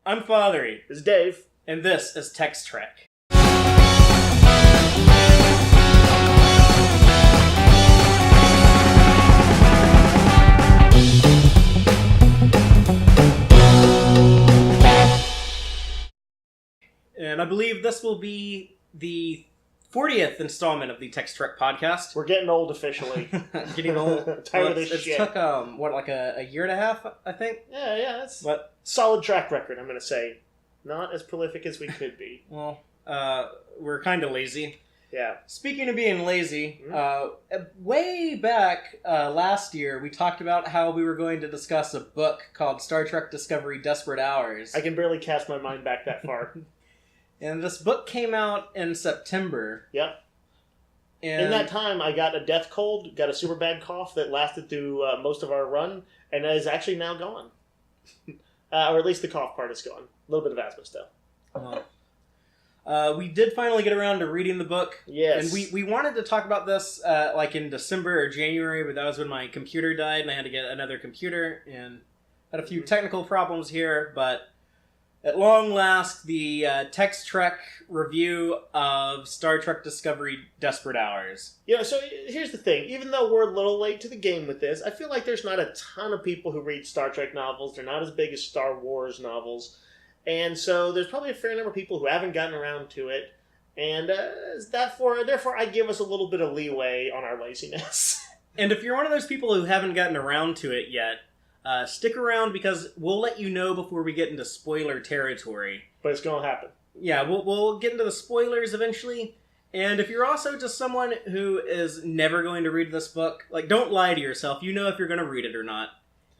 I'm Fatheree. This is Dave. And this is Tex-Trek. And I believe this will be the 40th installment of the Tex-Trek podcast. We're getting old officially. Getting old. Tired of this shit. It took, a year and a half, I think? Yeah, that's solid track record, I'm going to say. Not as prolific as we could be. Well, we're kind of lazy. Yeah. Speaking of being lazy, way back last year, we talked about how we were going to discuss a book called Star Trek Discovery Desperate Hours. I can barely cast my mind back that far. And this book came out in September. Yep. And in that time, I got a death cold, got a super bad cough that lasted through most of our run, and is actually now gone. Or at least the cough part is gone. A little bit of asthma still. We did finally get around to reading the book. Yes. And we wanted to talk about this in December or January, but that was when my computer died, and I had to get another computer, and had a few technical problems here, but at long last, the Tex-Trek review of Star Trek Discovery Desperate Hours. So here's the thing. Even though we're a little late to the game with this, I feel like there's not a ton of people who read Star Trek novels. They're not as big as Star Wars novels. And so there's probably a fair number of people who haven't gotten around to it. And therefore, I give us a little bit of leeway on our laziness. And if you're one of those people who haven't gotten around to it yet, stick around because we'll let you know before we get into spoiler territory. But it's going to happen. Yeah, we'll get into the spoilers eventually. And if you're also just someone who is never going to read this book, don't lie to yourself. You know if you're going to read it or not.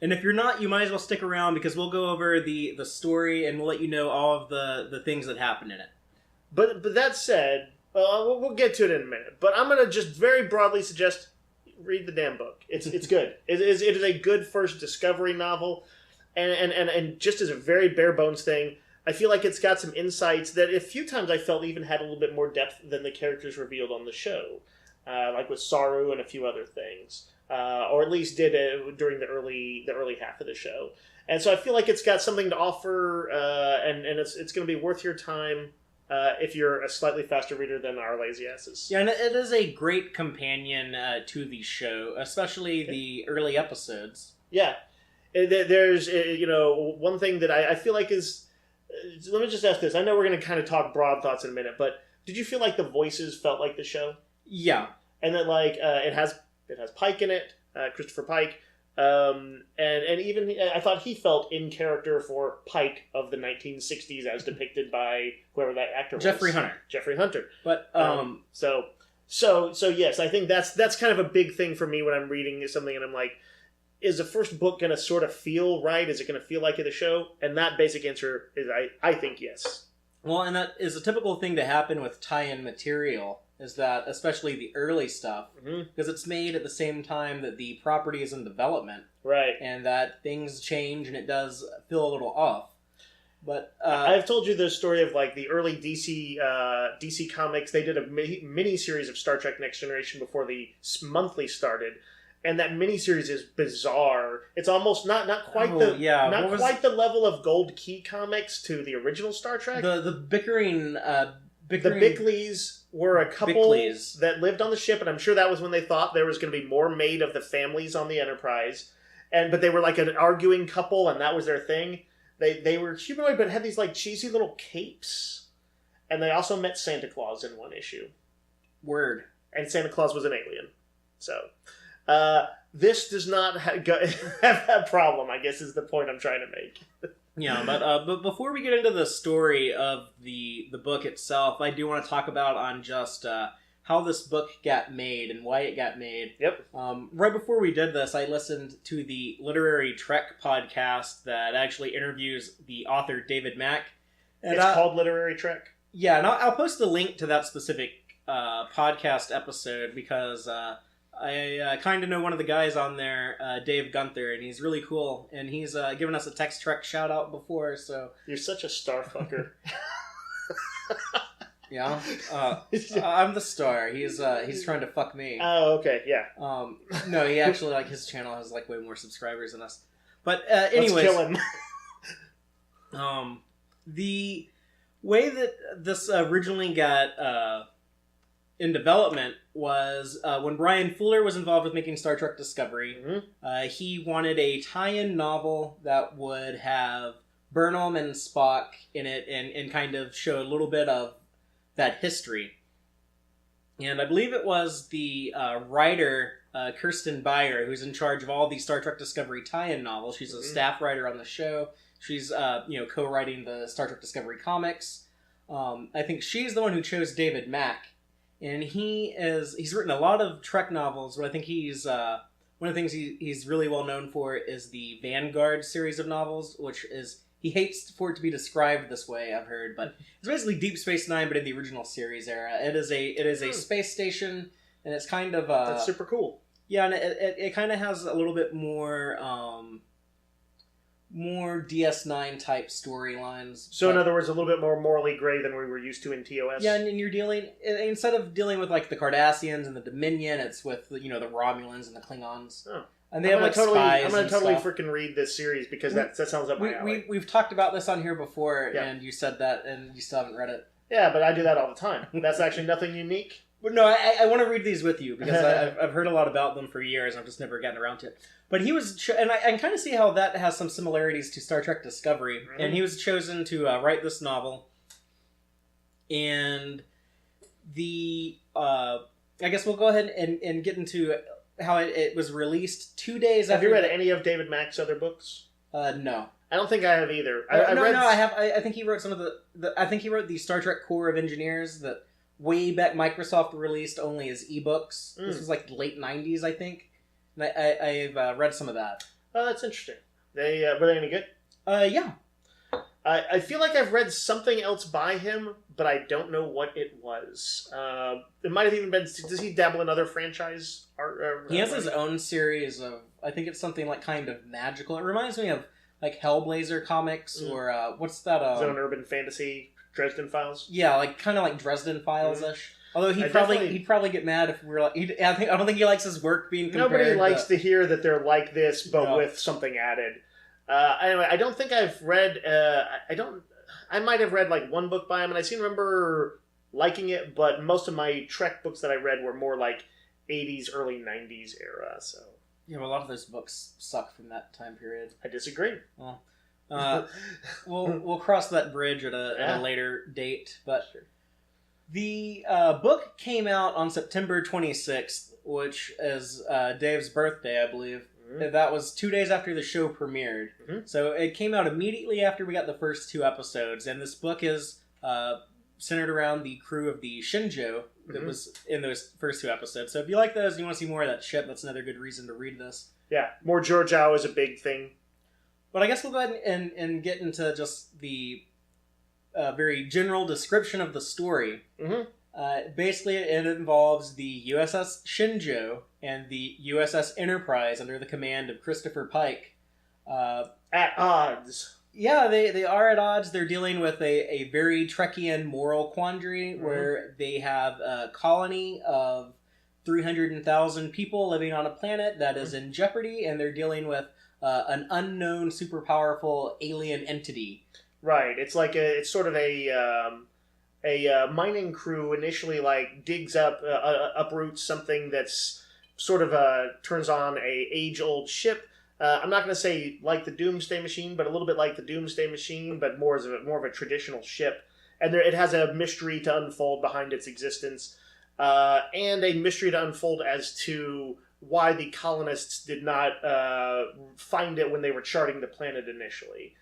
And if you're not, you might as well stick around because we'll go over the story and we'll let you know all of the things that happen in it. But that said, we'll get to it in a minute. But I'm going to just very broadly suggest read the damn book. It's good. It is a good first Discovery novel, and just as a very bare bones thing, I feel like it's got some insights that a few times I felt even had a little bit more depth than the characters revealed on the show, like with Saru and a few other things, or at least did during the early half of the show. And so I feel like it's got something to offer, and it's going to be worth your time. If you're a slightly faster reader than our lazy asses. Yeah, and it is a great companion to the show, especially the early episodes. Yeah. There's, one thing that I feel like is... let me just ask this. I know we're going to kind of talk broad thoughts in a minute, but did you feel like the voices felt like the show? Yeah. And that, it has Pike in it, Christopher Pike, and even I thought he felt in character for Pike of the 1960s as depicted by whoever that actor was. Jeffrey Hunter. But so yes, I think that's kind of a big thing for me when I'm reading something and I'm like, is the first book going to sort of feel right? Is it going to feel like the show? And that basic answer is I think yes. Well, and that is a typical thing to happen with tie-in material. Is that, especially the early stuff, because it's made at the same time that the property is in development. Right. And that things change and it does feel a little off. But I've told you the story of the early DC comics. They did a mini series of Star Trek Next Generation before the monthly started. And that mini-series is bizarre. It's almost not quite the level of Gold Key comics to the original Star Trek. The bickering... The Bickleys were a couple that lived on the ship, and I'm sure that was when they thought there was going to be more made of the families on the Enterprise. But they were like an arguing couple, and that was their thing. They were humanoid, but had these cheesy little capes. And they also met Santa Claus in one issue. Word. And Santa Claus was an alien. So, this does not have that problem, I guess, is the point I'm trying to make. Yeah, but before we get into the story of the book itself, I do want to talk about on just how this book got made and why it got made. Yep. Right before we did this, I listened to the Literary Trek podcast that actually interviews the author David Mack. And it's called Literary Trek? Yeah, and I'll post the link to that specific podcast episode because... I kind of know one of the guys on there, Dave Gunther, and he's really cool. And he's given us a Tex-Trek shout-out before, so... You're such a star fucker. Yeah? I'm the star. He's trying to fuck me. Oh, okay, yeah. No, he actually, his channel has, way more subscribers than us. But, anyway. Let's kill him. The way that this originally got in development was when Brian Fuller was involved with making Star Trek Discovery. He wanted a tie-in novel that would have Burnham and Spock in it and kind of show a little bit of that history. And I believe it was the writer, Kirsten Beyer, who's in charge of all the Star Trek Discovery tie-in novels. She's a staff writer on the show. She's co-writing the Star Trek Discovery comics. I think she's the one who chose David Mack. And he's written a lot of Trek novels, but I think he's one of the things he's really well known for is the Vanguard series of novels, which is, he hates for it to be described this way, I've heard, but it's basically Deep Space Nine, but in the original series era. It is a space station, and it's kind of that's super cool. Yeah, and it kind of has a little bit more DS9 type storylines. So in other words, a little bit more morally gray than we were used to in TOS. Yeah, and you're dealing, instead of dealing with like the Cardassians and the Dominion, it's with the Romulans and the Klingons. Oh. And they have like spies. I'm gonna totally freaking read this series because that sounds up my alley. We've talked about this on here before, and you said that, and you still haven't read it. Yeah, but I do that all the time. That's actually nothing unique. But no, I want to read these with you because I've heard a lot about them for years. And I've just never gotten around to it. But he was, and I can kind of see how that has some similarities to Star Trek Discovery. Mm-hmm. And he was chosen to write this novel. And I guess we'll go ahead and get into how it was released 2 days after. Have you read any of David Mack's other books? No. I don't think I have either. I have. I think he wrote some of I think he wrote the Star Trek Corps of Engineers that way back Microsoft released only as ebooks. This was like late 90s, I think. And I've read some of that. Oh, that's interesting. They were they any good? Yeah. I feel like I've read something else by him, but I don't know what it was. It might have even been... Does he dabble in other franchise art? He has his own series of... I think it's something like kind of magical. It reminds me of like Hellblazer comics or what's that? His own urban fantasy, Dresden Files? Yeah, like kind of like Dresden Files-ish. Although he'd probably get mad if we were like... I don't think he likes his work being compared. Nobody likes to hear that they're like this, but with something added. Anyway, I don't think I've read... I might have read like one book by him, and I seem to remember liking it, but most of my Trek books that I read were more like 80s, early 90s era, so... Yeah, well, a lot of those books suck from that time period. I disagree. Well, we'll cross that bridge at a later date, but... Sure. The book came out on September 26th, which is Dave's birthday, I believe. Mm-hmm. That was 2 days after the show premiered. Mm-hmm. So it came out immediately after we got the first two episodes. And this book is centered around the crew of the Shinjo that was in those first two episodes. So if you like those and you want to see more of that ship, that's another good reason to read this. Yeah, more Georgiou is a big thing. But I guess we'll go ahead and get into just the... very general description of the story. Mm-hmm. Basically, it involves the USS Shinjo and the USS Enterprise under the command of Christopher Pike. At odds. Yeah, they are at odds. They're dealing with a very Trekkian moral quandary where they have a colony of 300,000 people living on a planet that is in jeopardy, and they're dealing with an unknown, super powerful alien entity. Right. It's like it's sort of a mining crew initially like digs up, uproots something that's sort of turns on a age-old ship. I'm not going to say like the Doomsday Machine, but a little bit like the Doomsday Machine, but more of a traditional ship. And it has a mystery to unfold behind its existence, and a mystery to unfold as to why the colonists did not find it when they were charting the planet initially.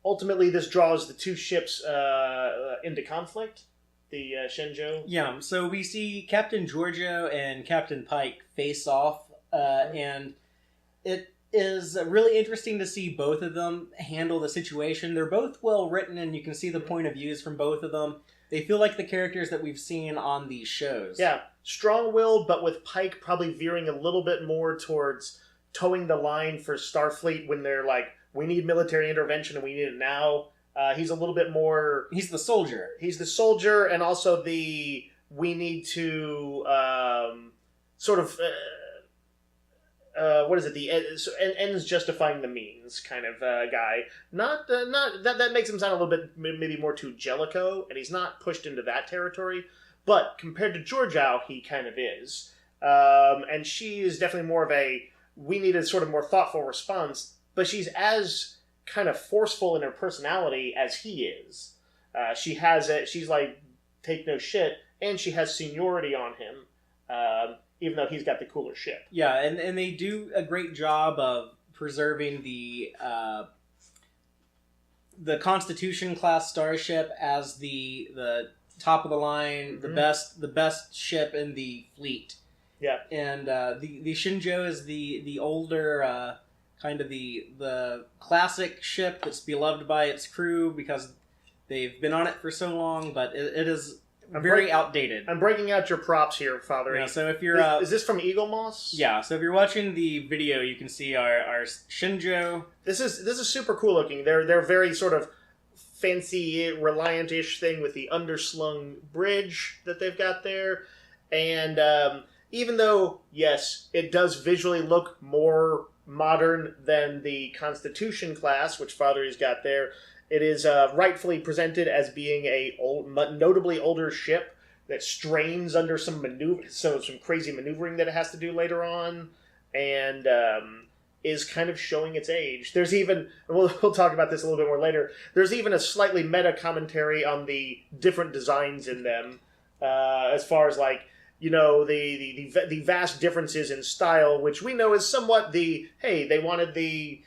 Ultimately, this draws the two ships into conflict, the Shinjo. Yeah, so we see Captain Georgiou and Captain Pike face off, and it is really interesting to see both of them handle the situation. They're both well written, and you can see the point of views from both of them. They feel like the characters that we've seen on these shows. Yeah, strong-willed, but with Pike probably veering a little bit more towards towing the line for Starfleet when they're like, we need military intervention and we need it now. He's a little bit more... He's the soldier. He's the soldier, and also we need to sort of what is it? Ends justifying the means kind of guy. Not that makes him sound a little bit maybe more too Jellicoe, and he's not pushed into that territory. But compared to Georgiou, he kind of is. And she is definitely more of a, we need a sort of more thoughtful response, but she's as kind of forceful in her personality as he is. She's like, take no shit, and she has seniority on him, even though he's got the cooler ship. Yeah, and they do a great job of preserving the Constitution class starship as the top of the line, Mm-hmm. the best ship in the fleet. Yeah. And the Shinjo is the older kind of the classic ship that's beloved by its crew because they've been on it for so long, but it is very outdated. I'm breaking out your props here, Father. Yeah, so if you're is this from Eagle Moss? Yeah, so if you're watching the video, you can see our Shinjo. This is super cool looking. They're very sort of fancy Reliant-ish thing with the underslung bridge that they've got there, and even though yes, it does visually look more modern than the Constitution class, which Fatheree's got there, it is rightfully presented as being a notably older ship that strains under some crazy maneuvering that it has to do later on, and is kind of showing its age. There's even, we'll talk about this a little bit more later, there's even a slightly meta commentary on the different designs in them, as far as like, you know, the vast differences in style, which we know is somewhat they wanted the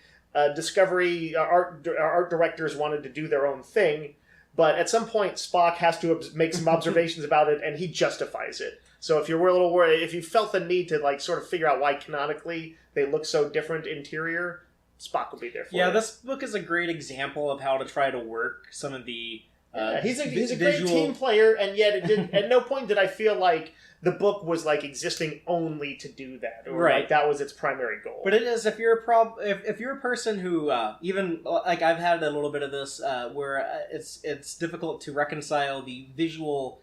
Discovery art directors wanted to do their own thing, but at some point Spock has to make some observations about it, and he justifies it. So if you're a little worried, if you felt the need to like sort of figure out why canonically they look so different interior, Spock will be there for you. Yeah, this book is a great example of how to try to work some of the he's a great team player, and yet it did at no point did I feel like the book was like existing only to do that, or right. like that was its primary goal. But it is, if you're if you're a person who even like I've had a little bit of this where it's difficult to reconcile the visual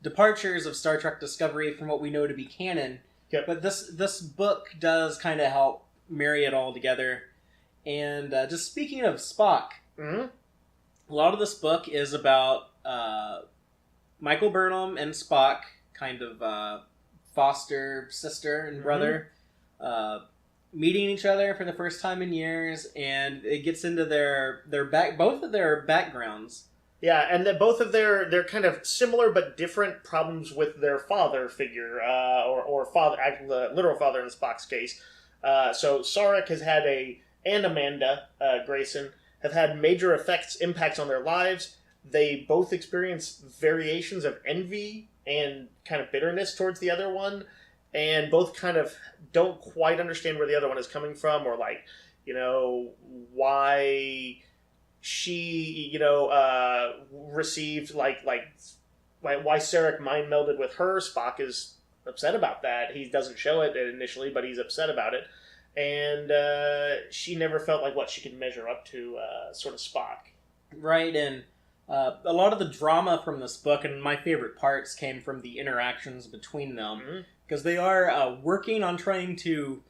departures of Star Trek Discovery from what we know to be canon. Yep. But this book does kind of help marry it all together. And just speaking of Spock, Mm-hmm. a lot of this book is about Michael Burnham and Spock, kind of foster sister and brother, meeting each other for the first time in years, and it gets into both of their backgrounds. Yeah, and that both of their kind of similar but different problems with their father figure, or father, the literal father in Spock's case. So Sarek has had and Amanda Grayson have had major impacts on their lives. They both experience variations of envy and kind of bitterness towards the other one, and both kind of don't quite understand where the other one is coming from, or like, you know, why she, you know, received like why Sarek mind melded with her. Spock is upset about that. He doesn't show it initially, but he's upset about it. And she never felt like what she could measure up to sort of Spock. Right, and a lot of the drama from this book, and my favorite parts, came from the interactions between them, because they are working on trying to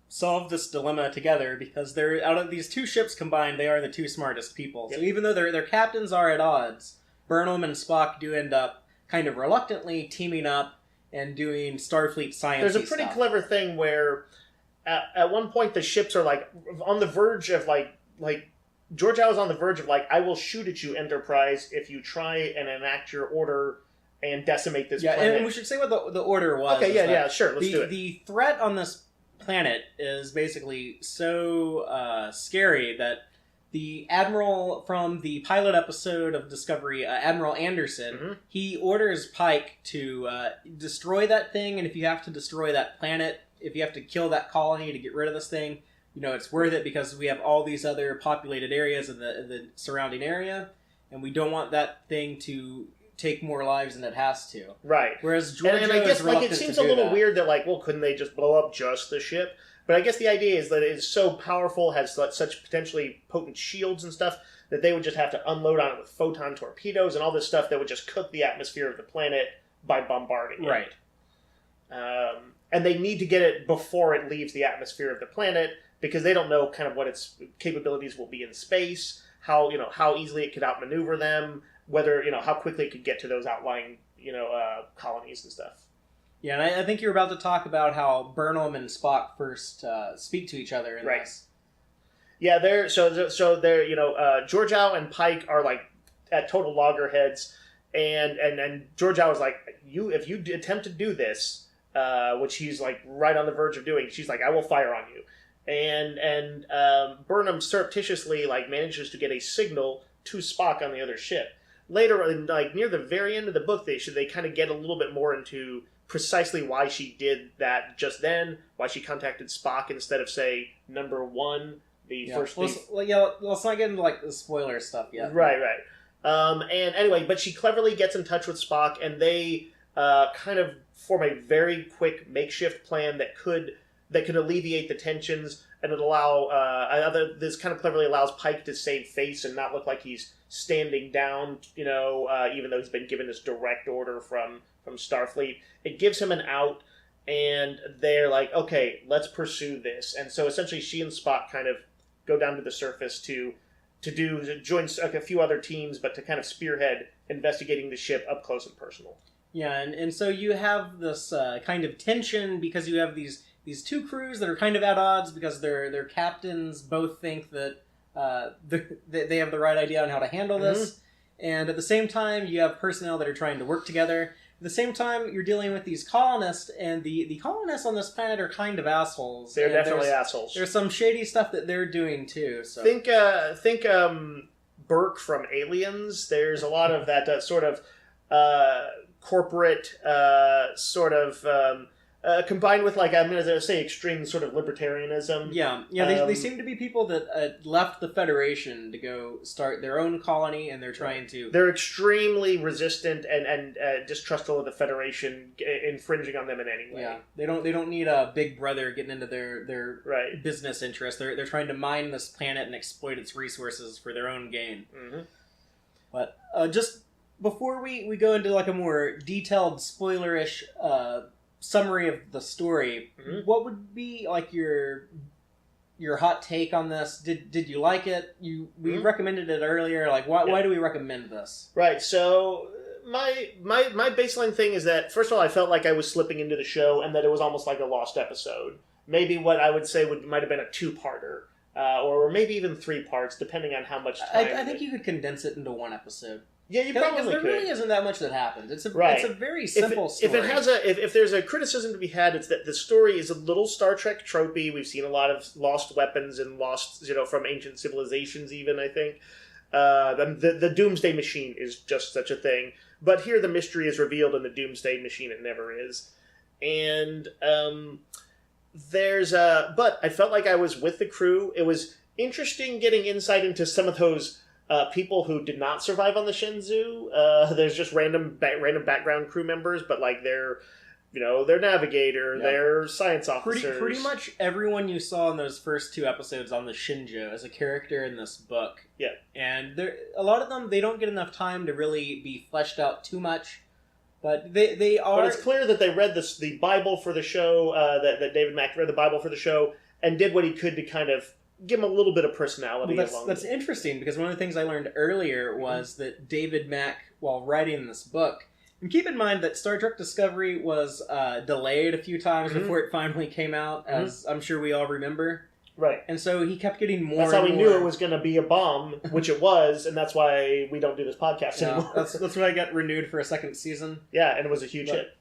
solve this dilemma together, because they're, out of these two ships combined, they are the two smartest people. Yep. So even though their captains are at odds, Burnham and Spock do end up kind of reluctantly teaming up and doing Starfleet science. There's a pretty clever thing where at one point the ships are like on the verge of like Georgiou is on the verge of like, I will shoot at you, Enterprise, if you try and enact your order and decimate this planet. And we should say what the order was. Okay, yeah, sure, let's do it. The threat on this planet is basically so scary that the admiral from the pilot episode of Discovery, Admiral Anderson, he orders Pike to destroy that thing, and if you have to destroy that planet, if you have to kill that colony to get rid of this thing, you know, it's worth it because we have all these other populated areas in the surrounding area, and we don't want that thing to take more lives than it has to. Right. Whereas Georgiou and I guess is like reluctant it seems to a do little that. weird that like, well, couldn't they just blow up just the ship? But I guess the idea is that it is so powerful, has such potentially potent shields and stuff, that they would just have to unload on it with photon torpedoes and all this stuff that would just cook the atmosphere of the planet by bombarding it. Right. and they need to get it before it leaves the atmosphere of the planet because they don't know kind of what its capabilities will be in space, how easily it could outmaneuver them, whether how quickly it could get to those outlying colonies and stuff. Yeah, and I think you're about to talk about how Burnham and Spock first speak to each other in this. Yeah, they're Georgiou and Pike are like at total loggerheads, and Georgiou is like, if you attempt to do this, which he's like right on the verge of doing, she's like, I will fire on you, and Burnham surreptitiously like manages to get a signal to Spock on the other ship. Later, like near the very end of the book, they kind of get a little bit more into precisely why she did that just then, why she contacted Spock instead of, say, number one, first... Let's not get into, like, the spoiler stuff yet. Right. And anyway, but she cleverly gets in touch with Spock, and they kind of form a very quick makeshift plan that could alleviate the tensions, and it this kind of cleverly allows Pike to save face and not look like he's standing down, even though he's been given this direct order from Starfleet. It gives him an out, and they're like, okay, let's pursue this. And so essentially she and Spock kind of go down to the surface to join a few other teams, but to kind of spearhead investigating the ship up close and personal. Yeah, and so you have this kind of tension because you have these two crews that are kind of at odds because their captains both think that they have the right idea on how to handle this. Mm-hmm. And at the same time, you have personnel that are trying to work together. At the same time, you're dealing with these colonists, and the colonists on this planet are kind of assholes. They're definitely assholes. There's some shady stuff that they're doing, too. So Think Burke from Aliens. There's a lot of that sort of corporate combined with, like, I'm going to say extreme sort of libertarianism. Yeah, they seem to be people that left the Federation to go start their own colony, and they're trying to... They're extremely resistant and distrustful of the Federation infringing on them in any way. Yeah, they don't need a big brother getting into their right. business interests. They're trying to mine this planet and exploit its resources for their own gain. Mm-hmm. But just before we go into, like, a more detailed, spoilerish... summary of the story, mm-hmm. what would be like your hot take on this? Did you like it? We mm-hmm. recommended it earlier. Like, why do we recommend this? Right. So my baseline thing is that, first of all, I felt like I was slipping into the show and that it was almost like a lost episode. Maybe what I would say might have been a 2-parter, or maybe even 3 parts, depending on how much time. I think you could condense it into 1 episode. Yeah, you probably could. There really isn't that much that happens. It's a very simple story. If there's a criticism to be had, it's that the story is a little Star Trek tropey. We've seen a lot of lost weapons and lost, from ancient civilizations even, I think. The Doomsday Machine is just such a thing. But here the mystery is revealed in the Doomsday Machine. It never is. And but I felt like I was with the crew. It was interesting getting insight into some of those people who did not survive on the Shenzhou. There's just random background crew members, but like their navigator, their science officers. Pretty much everyone you saw in those first 2 episodes on the Shenzhou is a character in this book. Yeah, and a lot of them, they don't get enough time to really be fleshed out too much. But they are. But it's clear that they read the Bible for the show. That David Mack read the Bible for the show and did what he could to kind of give him a little bit of personality. Well, that's interesting, because one of the things I learned earlier was that David Mack, while writing this book, and keep in mind that Star Trek Discovery was delayed a few times mm-hmm. before it finally came out, as I'm sure we all remember. Right. And so he kept getting more. That's how we knew it was going to be a bomb, which it was, and that's why we don't do this podcast anymore. That's why I got renewed for a 2nd season. Yeah, and it was a huge hit.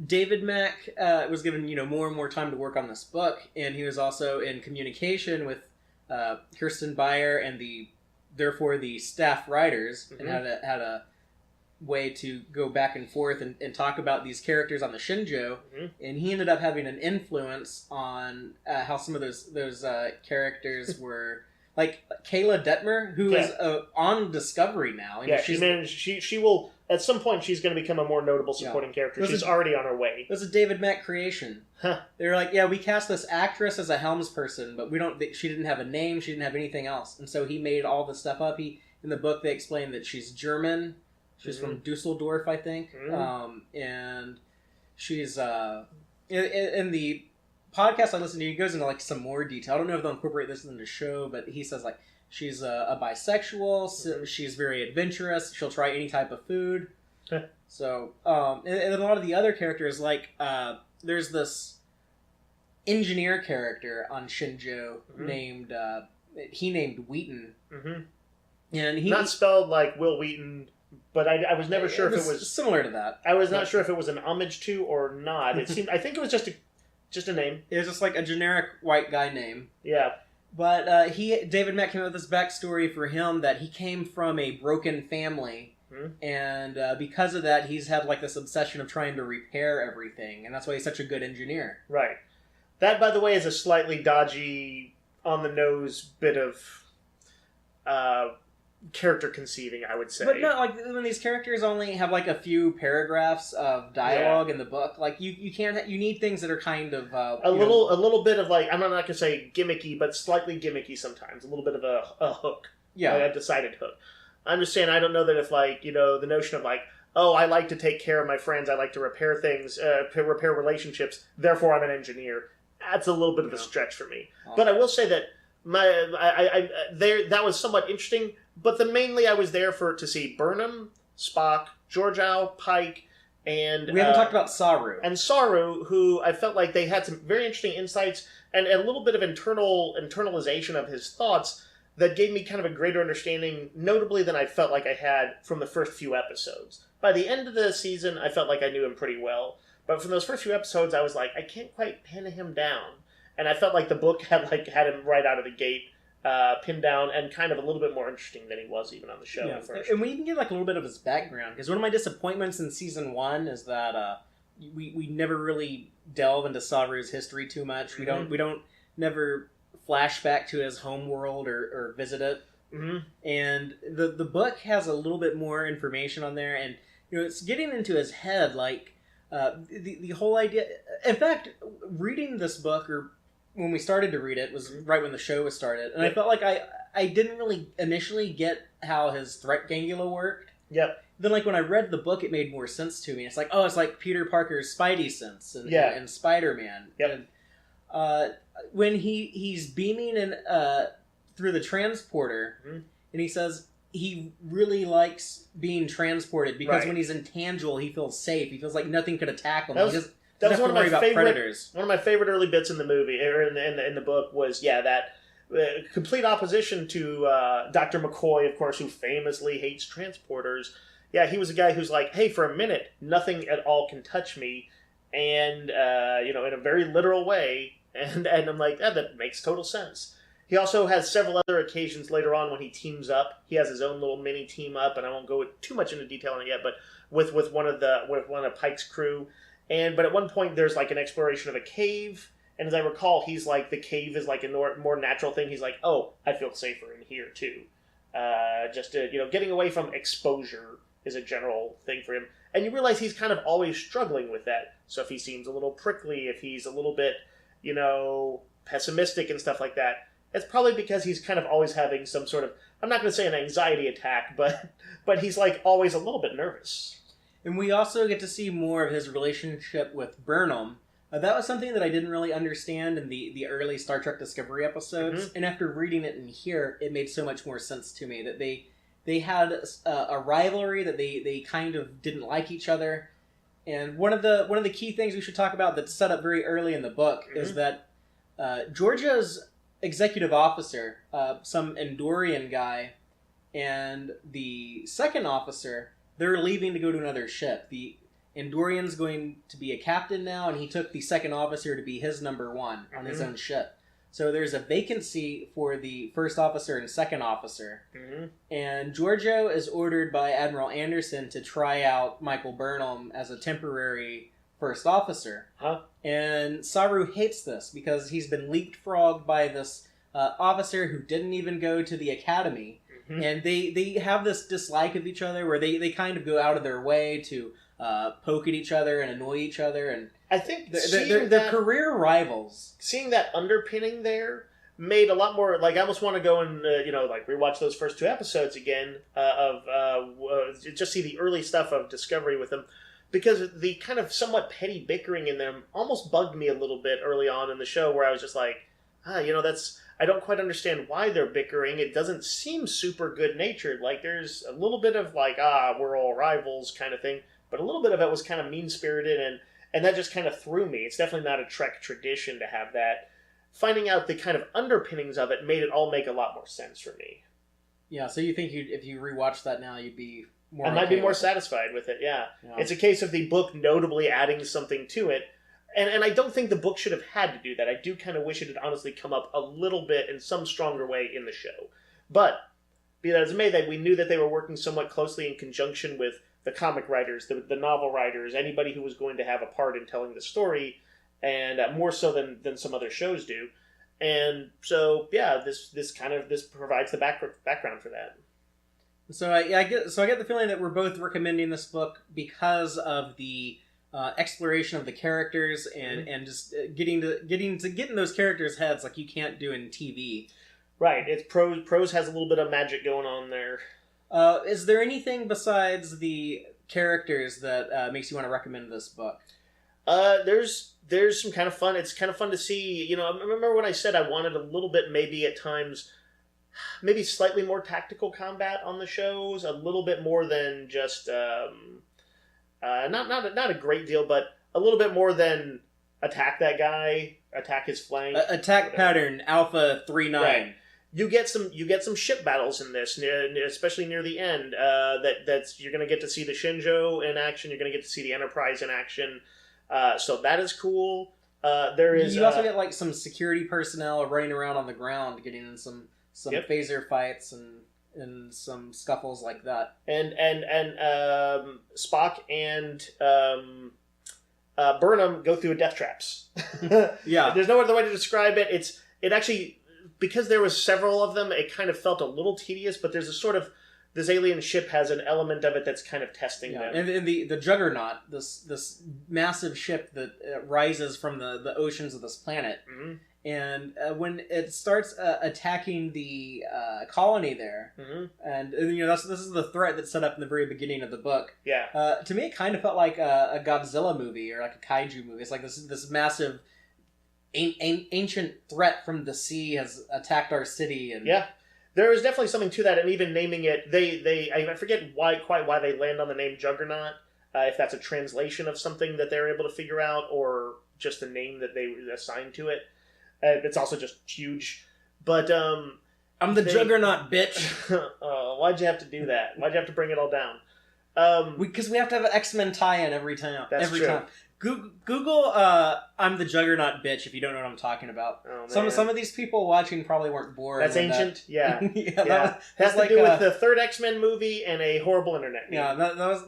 David Mack was given, more and more time to work on this book, and he was also in communication with Kirsten Beyer and therefore the staff writers, mm-hmm. and had a way to go back and forth and talk about these characters on the Shenzhou, mm-hmm. and he ended up having an influence on how some of those characters were, like Kayla Detmer, who is on Discovery now. And she will, at some point, she's going to become a more notable supporting character. She's already on her way. It was a David Mack creation. Huh. They were like, we cast this actress as a helmsperson, but she didn't have a name, she didn't have anything else. And so he made all this stuff up. In the book, they explained that she's German. She's mm-hmm. from Dusseldorf, I think. Mm-hmm. And she's in the podcast I listened to, he goes into like some more detail. I don't know if they'll incorporate this in the show, but he says like she's a bisexual. So she's very adventurous. She'll try any type of food. So, and a lot of the other characters, like there's this engineer character on Shinjo named Wheaton, and he not spelled like Will Wheaton. But I was never sure if it was similar to that. I was not sure if it was an homage to or not. It seemed. I think it was just a name. It was just like a generic white guy name. Yeah. But David Mack came up with this backstory for him that he came from a broken family, and because of that, he's had like this obsession of trying to repair everything, and that's why he's such a good engineer. Right. That, by the way, is a slightly dodgy, on the nose bit of character conceiving, I would say. But no, like when these characters only have like a few paragraphs of dialogue in the book, like you can't. You need things that are kind of a little bit of like, I'm not gonna say gimmicky, but slightly gimmicky sometimes. A little bit of a hook, a decided hook. I'm just saying, I don't know that if like the notion of like, oh, I like to take care of my friends, I like to repair things, repair relationships, therefore I'm an engineer. That's a little bit of a stretch for me. But I will say that that was somewhat interesting. But then mainly I was there to see Burnham, Spock, Georgiou, Pike, and we haven't talked about Saru. And Saru, who I felt like they had some very interesting insights and a little bit of internalization of his thoughts that gave me kind of a greater understanding, notably than I felt like I had from the first few episodes. By the end of the season, I felt like I knew him pretty well. But from those first few episodes, I was like, I can't quite pin him down. And I felt like the book had him right out of the gate, pinned down, and kind of a little bit more interesting than he was even on the show. Yeah. And we can get like a little bit of his background, because one of my disappointments in season 1 is that we never really delve into Saru's history too much. We don't never flash back to his home world or visit it. And the book has a little bit more information on there, and it's getting into his head, like the whole idea. In fact, reading this book, or when we started to read it, was right when the show was started, and I felt like I didn't really initially get how his threat gangula worked. Yep. Then, like, when I read the book, it made more sense to me. It's like, oh, it's like Peter Parker's Spidey sense and Spider-Man. Yep. And, when he's beaming in through the transporter, and he says he really likes being transported because when he's in Tangible, he feels safe. He feels like nothing could attack him. That was one of my favorite early bits in the movie, or in the book, was that complete opposition to Dr. McCoy, of course, who famously hates transporters. Yeah, he was a guy who's like, hey, for a minute, nothing at all can touch me, and in a very literal way, and I'm like, that makes total sense. He also has several other occasions later on when he teams up. He has his own little mini team up, and I won't go too much into detail on it yet, but with one of Pike's crew. But at one point, there's like an exploration of a cave, and as I recall, he's like, the cave is like a more natural thing. He's like, oh, I feel safer in here too. Getting away from exposure is a general thing for him, and you realize he's kind of always struggling with that. So if he seems a little prickly, if he's a little bit, pessimistic and stuff like that, it's probably because he's kind of always having some sort of, I'm not going to say an anxiety attack, but he's like always a little bit nervous. And we also get to see more of his relationship with Burnham. That was something that I didn't really understand in the early Star Trek Discovery episodes. And after reading it in here, it made so much more sense to me that they had a rivalry, that they kind of didn't like each other. And one of the key things we should talk about that's set up very early in the book is that Georgia's executive officer, some Andorian guy, and the second officer, they're leaving to go to another ship. The Andorian's going to be a captain now, and he took the second officer to be his number one on his own ship. So there's a vacancy for the first officer and second officer. And Georgiou is ordered by Admiral Anderson to try out Michael Burnham as a temporary first officer. And Saru hates this because he's been leapfrogged by this officer who didn't even go to the academy. And they have this dislike of each other where they kind of go out of their way to poke at each other and annoy each other. And I think they're career rivals. Seeing that underpinning there made a lot more, like, I almost want to go and rewatch those first two episodes again, just see the early stuff of Discovery with them, because the kind of somewhat petty bickering in them almost bugged me a little bit early on in the show, where I was just like, I don't quite understand why they're bickering. It doesn't seem super good-natured. Like, there's a little bit of, like, we're all rivals kind of thing, but a little bit of it was kind of mean-spirited, and that just kind of threw me. It's definitely not a Trek tradition to have that. Finding out the kind of underpinnings of it made it all make a lot more sense for me. Yeah, so you think if you rewatch that now, you'd be more... I might be more satisfied with it, yeah. It's a case of the book notably adding something to it, and I don't think the book should have had to do that. I do kind of wish it had honestly come up a little bit in some stronger way in the show. But, be that as it may, that we knew that they were working somewhat closely in conjunction with the comic writers, the novel writers, anybody who was going to have a part in telling the story, and more so than some other shows do. And so, yeah, this provides the background for that. So I get the feeling that we're both recommending this book because of the exploration of the characters and just getting in those characters' heads like you can't do in TV. Right. It's prose has a little bit of magic going on there. Is there anything besides the characters that makes you want to recommend this book? There's some kind of fun. It's kind of fun to see. I remember when I said I wanted a little bit, maybe at times, maybe slightly more tactical combat on the shows, a little bit more than just not a great deal, but a little bit more than attack that guy, attack his flank, attack pattern Alpha 3-9. Right. You get some ship battles in this, especially near the end. That's you're going to get to see the Shinjo in action. You're going to get to see the Enterprise in action. So that is cool. You also get like some security personnel running around on the ground, getting in some phaser fights and some scuffles like that. And Spock and Burnham go through death traps. Yeah, there's no other way to describe it. It actually, because there was several of them, it kind of felt a little tedious. But there's a sort of, this alien ship has an element of it that's kind of testing them. And the Juggernaut, this massive ship that rises from the oceans of this planet, mm-hmm. and when it starts attacking the colony there, mm-hmm. and this is the threat that's set up in the very beginning of the book. Yeah. To me, it kind of felt like a Godzilla movie or like a kaiju movie. It's like this massive ancient threat from the sea has attacked our city, and yeah. There is definitely something to that, and even naming it, I forget quite why they land on the name Juggernaut, if that's a translation of something that they're able to figure out, or just the name that they assigned to it. It's also just huge. But, I'm the Juggernaut, bitch! Why'd you have to do that? Why'd you have to bring it all down? Because we have to have an X-Men tie-in every time. That's true. Time. Google I'm the Juggernaut bitch if you don't know what I'm talking about. Oh, some of these people watching probably weren't bored. That's ancient? Yeah. Yeah. Has to do with the third X-Men movie and a horrible internet meme. Yeah,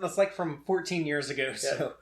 that's like from 14 years ago. So,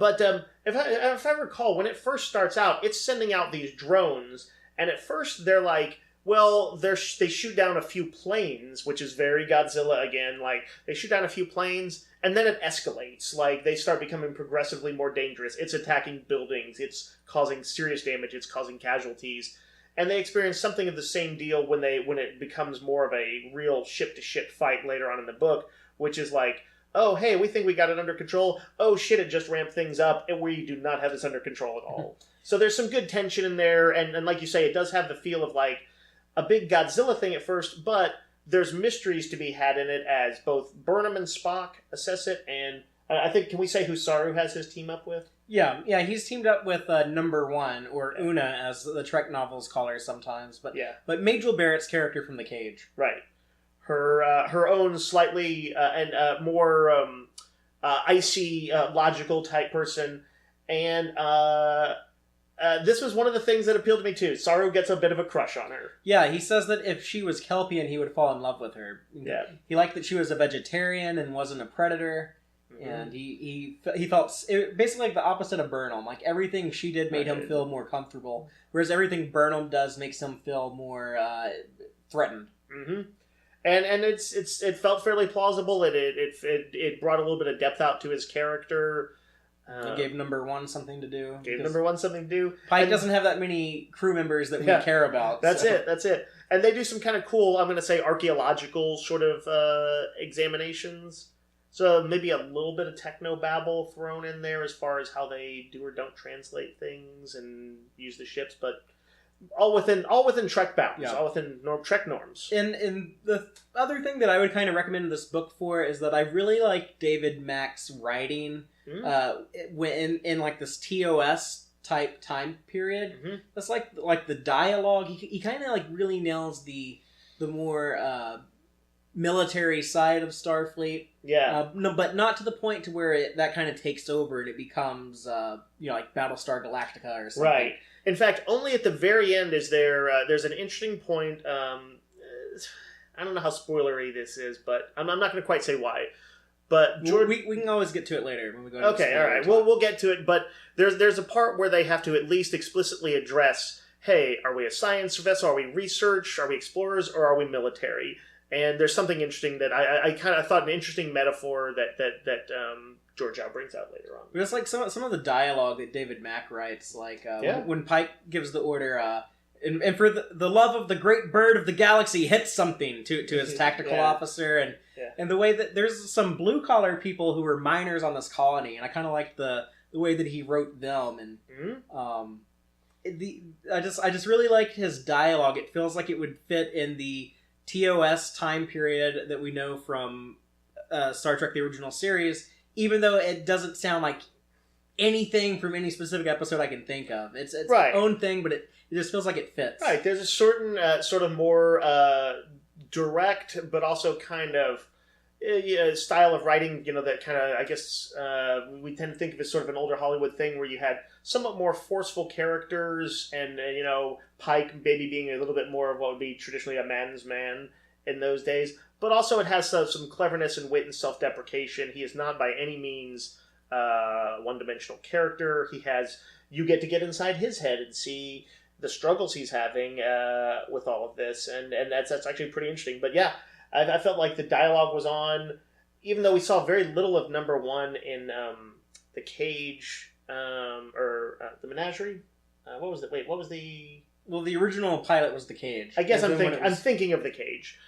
but if I recall, when it first starts out, it's sending out these drones, and at first they're like, well, they shoot down a few planes, which is very Godzilla again. Like, they shoot down a few planes, and then it escalates. Like, they start becoming progressively more dangerous. It's attacking buildings. It's causing serious damage. It's causing casualties. And they experience something of the same deal when it becomes more of a real ship-to-ship fight later on in the book, which is like, oh, hey, we think we got it under control. Oh, shit, it just ramped things up, and we do not have this under control at all. So there's some good tension in there, and like you say, it does have the feel of, like, a big Godzilla thing at first, but there's mysteries to be had in it as both Burnham and Spock assess it, and I think, can we say who Saru has his team up with? Yeah, he's teamed up with Number One, or Una, as the Trek novels call her sometimes, but Majel Barrett's character from The Cage. Right. Her own slightly and more icy, logical type person, and this was one of the things that appealed to me too. Saru gets a bit of a crush on her. Yeah, he says that if she was Kelpian, he would fall in love with her. Yeah. He liked that she was a vegetarian and wasn't a predator. Mm-hmm. And he felt basically like the opposite of Burnham. Like, everything she did made him feel more comfortable, whereas everything Burnham does makes him feel more threatened. Mm-hmm. And it felt fairly plausible. It brought a little bit of depth out to his character. It gave Number One something to do. Pike doesn't have that many crew members that we care about. That's it. And they do some kind of cool, I'm going to say, archaeological sort of examinations. So maybe a little bit of techno-babble thrown in there as far as how they do or don't translate things and use the ships, but all within Trek bounds, all within Trek norms. And the other thing that I would kind of recommend this book for is that I really like David Mack's writing in like this TOS type time period. Mm-hmm. That's like the dialogue. He kind of like really nails the more military side of Starfleet. Yeah. No, but not to the point to where that kind of takes over and it becomes like Battlestar Galactica or something. Right. In fact, only at the very end is there's an interesting point. I don't know how spoilery this is, but I'm not going to quite say why. But we can always get to it later when we go. Okay, all right. We'll get to it. But there's a part where they have to at least explicitly address, hey, are we a science vessel? Are we research? Are we explorers? Or are we military? And there's something interesting that I kind of thought an interesting metaphor that George Howe brings out later on. But it's like some of the dialogue that David Mack writes, like when Pike gives the order, and for the love of the great bird of the galaxy, hits something to his tactical officer, and the way that there's some blue collar people who were miners on this colony, and I kind of like the way that he wrote them, and I just really like his dialogue. It feels like it would fit in the TOS time period that we know from Star Trek: The Original Series, even though it doesn't sound like anything from any specific episode I can think of. It's right. its own thing, but it just feels like it fits. Right. There's a certain sort of more direct, but also kind of style of writing, that kind of, I guess, we tend to think of as sort of an older Hollywood thing where you had somewhat more forceful characters and, Pike maybe being a little bit more of what would be traditionally a man's man in those days. But also it has some cleverness and wit and self-deprecation. He is not by any means one-dimensional character. You get to get inside his head and see the struggles he's having with all of this. And that's actually pretty interesting. But yeah, I felt like the dialogue was on, even though we saw very little of number one in the cage or the menagerie. What was it? Wait, what was the? Well, the original pilot was the cage. I guess I'm thinking of the cage.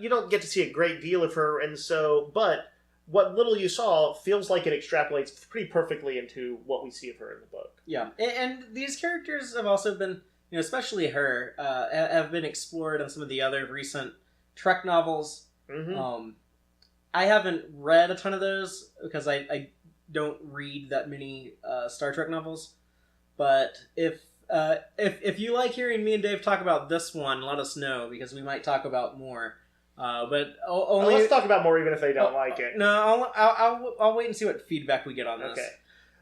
You don't get to see a great deal of her, and so, but what little you saw feels like it extrapolates pretty perfectly into what we see of her in the book. Yeah, and these characters have also been, especially her, have been explored in some of the other recent Trek novels. Mm-hmm. I haven't read a ton of those because I don't read that many Star Trek novels. But if you like hearing me and Dave talk about this one, let us know because we might talk about more. But only let's talk about more, even if they don't like it. No, I'll wait and see what feedback we get on this. Okay.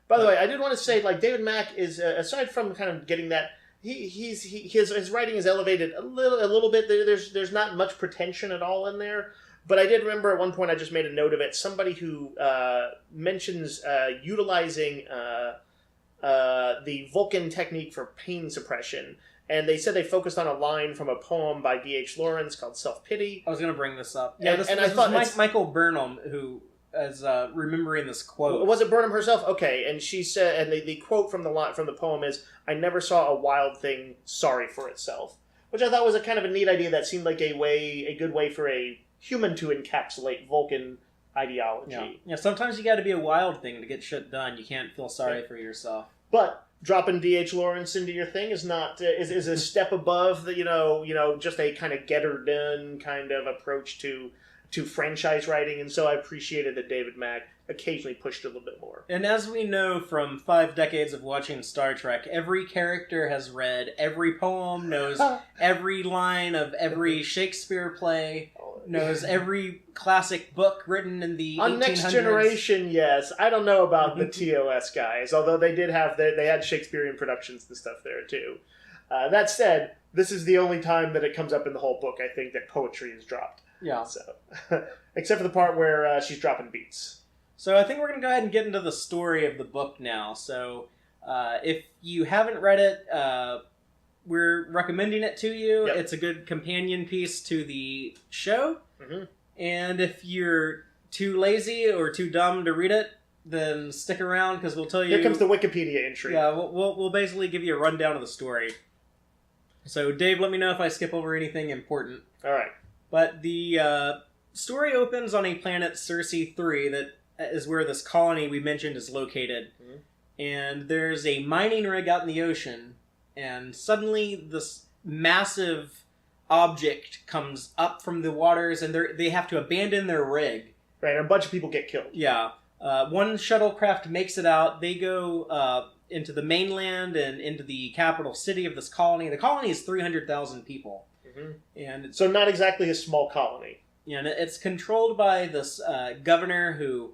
By the way, I did want to say, like, David Mack is aside from kind of getting that. His writing is elevated a little bit. There's not much pretension at all in there. But I did remember at one point I just made a note of it. Somebody who mentions utilizing the Vulcan technique for pain suppression, and they said they focused on a line from a poem by D.H. Lawrence called "Self-Pity." I was going to bring this up. Yeah, I thought Michael Burnham who is remembering this quote. Was it Burnham herself? Okay, and she said, and the quote from the poem is, "I never saw a wild thing sorry for itself," which I thought was a kind of a neat idea. That seemed like a good way for a human to encapsulate Vulcan ideology. Yeah. Sometimes you got to be a wild thing to get shit done. You can't feel sorry for yourself. But dropping D.H. Lawrence into your thing is not is a step above the just a kind of get her done kind of approach to franchise writing, and so I appreciated that David Mack occasionally pushed it a little bit more. And as we know from 5 decades of watching Star Trek, every character has read every poem, knows every line of every Shakespeare play, knows every classic book written in the 1800s. On Next Generation, yes. I don't know about the TOS guys, although they had Shakespearean productions and stuff there too. That said, this is the only time that it comes up in the whole book, I think, that poetry is dropped. Yeah. So, except for the part where she's dropping beats. So I think we're going to go ahead and get into the story of the book now. So if you haven't read it, we're recommending it to you. Yep. It's a good companion piece to the show. Mm-hmm. And if you're too lazy or too dumb to read it, then stick around because we'll tell you... Here comes the Wikipedia entry. Yeah, we'll basically give you a rundown of the story. So Dave, let me know if I skip over anything important. All right. But the story opens on a planet Cersei 3 that is where this colony we mentioned is located. Mm-hmm. And there's a mining rig out in the ocean, and suddenly this massive object comes up from the waters, and they have to abandon their rig. Right, and a bunch of people get killed. Yeah. One shuttlecraft makes it out. They go into the mainland and into the capital city of this colony. The colony is 300,000 people. Mm-hmm. And so not exactly a small colony. Yeah, and it's controlled by this governor who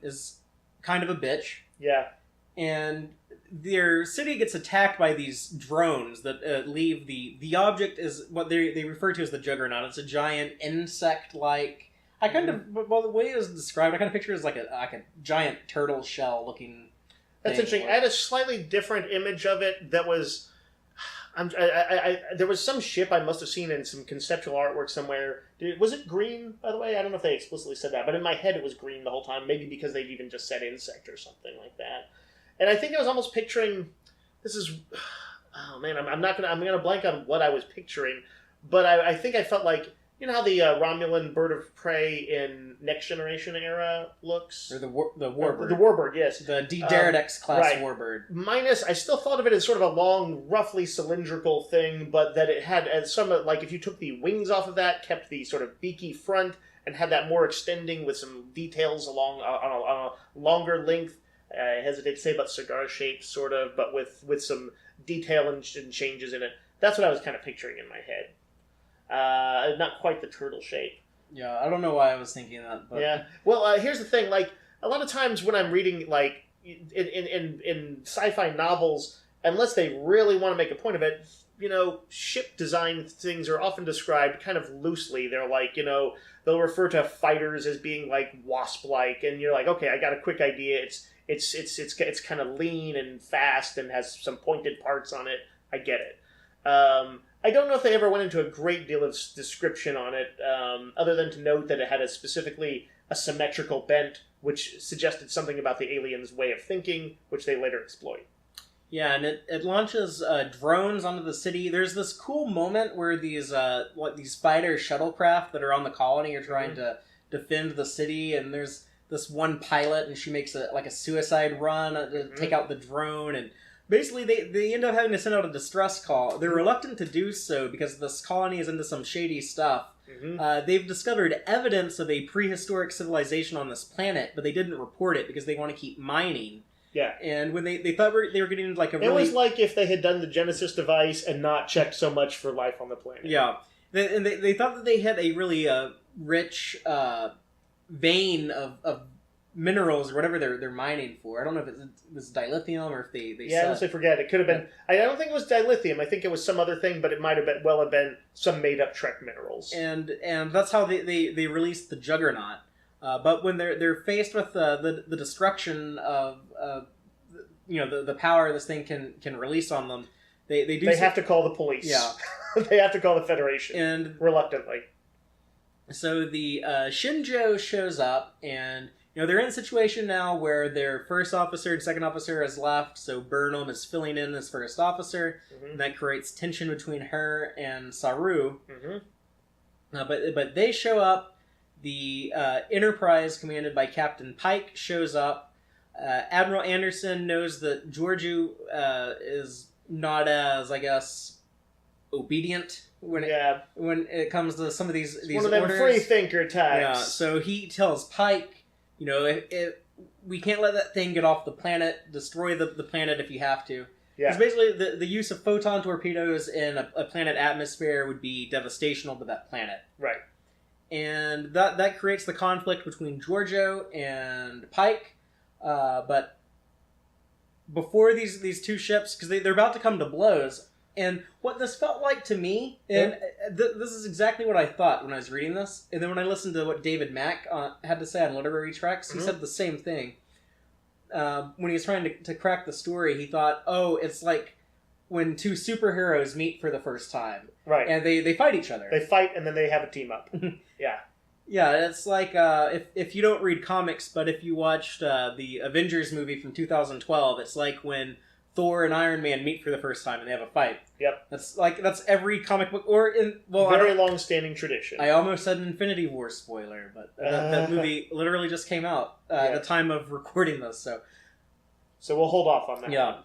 is kind of a bitch. Yeah. And their city gets attacked by these drones that leave the object is what they refer to as the Juggernaut. It's a giant insect-like... I kind of, well, the way it was described, I kind of picture it as like a giant turtle shell looking. That's interesting. I had a slightly different image of it that was. There was some ship I must have seen in some conceptual artwork somewhere. Was it green, by the way? I don't know if they explicitly said that, but in my head it was green the whole time. Maybe because they've even just said insect or something like that. And I think I was almost picturing. This is. Oh man, I'm gonna blank on what I was picturing, but I think I felt like. You know how the Romulan bird of prey in Next Generation era looks? Or the warbird. The warbird, yes. The D-Deridex class right. warbird. Minus, I still thought of it as sort of a long, roughly cylindrical thing, but that it had some, like if you took the wings off of that, kept the sort of beaky front, and had that more extending with some details along on a longer length. I hesitate to say about cigar shape, sort of, but with some detail and changes in it. That's what I was kind of picturing in my head. Not quite the turtle shape. Yeah, I don't know why I was thinking that. But... Yeah. Well, here's the thing. Like, a lot of times when I'm reading, like, in sci-fi novels, unless they really want to make a point of it, you know, ship design things are often described kind of loosely. They're like, you know, they'll refer to fighters as being, like, wasp-like, and you're like, okay, I got a quick idea. It's kind of lean and fast and has some pointed parts on it. I get it. I don't know if they ever went into a great deal of description on it, other than to note that it had specifically a symmetrical bent, which suggested something about the aliens' way of thinking, which they later exploit. Yeah, and it launches drones onto the city. There's this cool moment where these fighter shuttlecraft that are on the colony are trying to defend the city, and there's this one pilot, and she makes a suicide run to take out the drone, and basically, they end up having to send out a distress call. They're reluctant to do so because this colony is into some shady stuff. Mm-hmm. They've discovered evidence of a prehistoric civilization on this planet, but they didn't report it because they want to keep mining. Yeah. And when they thought they were getting like a really... It was like if they had done the Genesis device and not checked so much for life on the planet. Yeah. And they thought that they had a really rich vein of minerals or whatever they're mining for. I don't know if it was dilithium or if they yeah, unless I forget. It could have been... I don't think it was dilithium. I think it was some other thing, but it might have been some made-up Trek minerals. And that's how they released the Juggernaut. But when they're faced with the destruction of the power this thing can release on them, they have to call the police. Yeah. They have to call the Federation. And reluctantly. So the Shinjo shows up, and they're in a situation now where their first officer and second officer has left, so Burnham is filling in as first officer, and that creates tension between her and Saru. But they show up. The Enterprise, commanded by Captain Pike, shows up. Admiral Anderson knows that Georgiou is not as, I guess, obedient when it comes to some of these orders. One of them free thinker types. Yeah, so he tells Pike, if we can't let that thing get off the planet. Destroy the planet if you have to. Yeah. Because basically, the use of photon torpedoes in a planet atmosphere would be devastational to that planet. Right. And that creates the conflict between Georgiou and Pike. But before these two ships, because they're about to come to blows, and what this felt like to me, and this is exactly what I thought when I was reading this, and then when I listened to what David Mack had to say on Literary Treks, he said the same thing. When he was trying to crack the story, he thought, it's like when two superheroes meet for the first time. Right. And they fight each other. They fight, and then they have a team up. Yeah. Yeah, it's like, if you don't read comics, but if you watched the Avengers movie from 2012, it's like when Thor and Iron Man meet for the first time and they have a fight. Yep. That's every comic book very long-standing tradition. I almost said an Infinity War spoiler, but that movie literally just came out at the time of recording this, so we'll hold off on that. Yeah.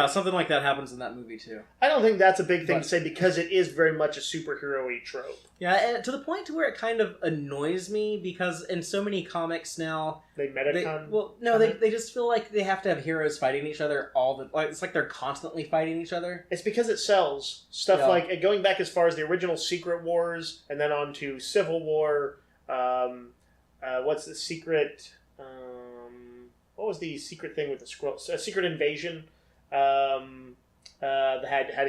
Something like that happens in that movie too. I don't think that's a big thing to say because it is very much a superhero-y trope. Yeah, and to the point to where it kind of annoys me because in so many comics now... They metacon? They just feel like they have to have heroes fighting each other it's like they're constantly fighting each other. It's because it sells. Stuff like, going back as far as the original Secret Wars, and then on to Civil War, what's the Secret... what was the secret thing with the Skrulls? Secret Invasion. Had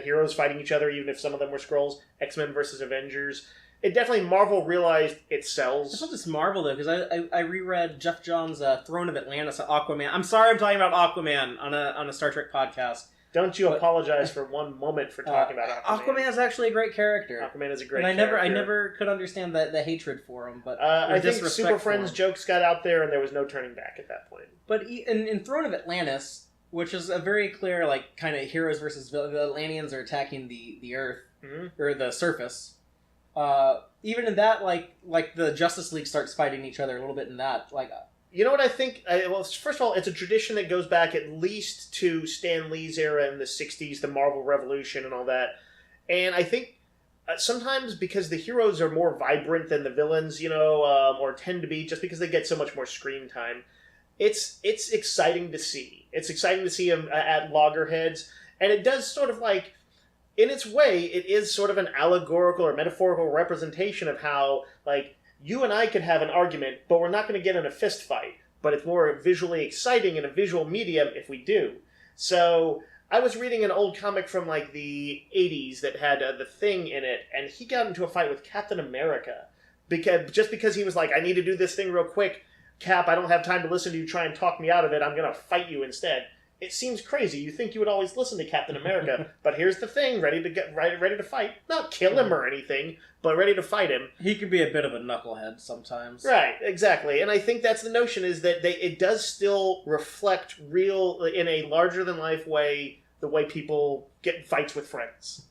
heroes fighting each other, even if some of them were Skrulls. X-Men versus Avengers. It definitely, Marvel realized it sells. It's not just Marvel, though, because I reread Jeff Johns' Throne of Atlantis, Aquaman. I'm sorry I'm talking about Aquaman on a Star Trek podcast. Don't you apologize for one moment for talking about Aquaman. Aquaman is actually a great character. Aquaman is a great character. I never could understand the hatred for him. But I think Super Friends jokes got out there, and there was no turning back at that point. But in Throne of Atlantis, which is a very clear, like, kind of heroes versus villains, the Atlanteans are attacking the Earth, or the surface. Even in that, like the Justice League starts fighting each other a little bit in that. You know what I think? First of all, it's a tradition that goes back at least to Stan Lee's era in the 60s, the Marvel Revolution and all that. And I think sometimes because the heroes are more vibrant than the villains, or tend to be, just because they get so much more screen time, it's exciting to see. It's exciting to see them at loggerheads. And it does sort of like... In its way, it is sort of an allegorical or metaphorical representation of how, like, you and I could have an argument, but we're not going to get in a fist fight. But it's more visually exciting in a visual medium if we do. So, I was reading an old comic from, like, the 80s that had the Thing in it, and he got into a fight with Captain America. Because he was like, I need to do this thing real quick. Cap, I don't have time to listen to you try and talk me out of it. I'm going to fight you instead. It seems crazy. You think you would always listen to Captain America, but here's the Thing, ready to fight. Not kill him or anything, but ready to fight him. He can be a bit of a knucklehead sometimes. Right, exactly. And I think that's the notion, is that it does still reflect real, in a larger-than-life way, the way people get in fights with friends.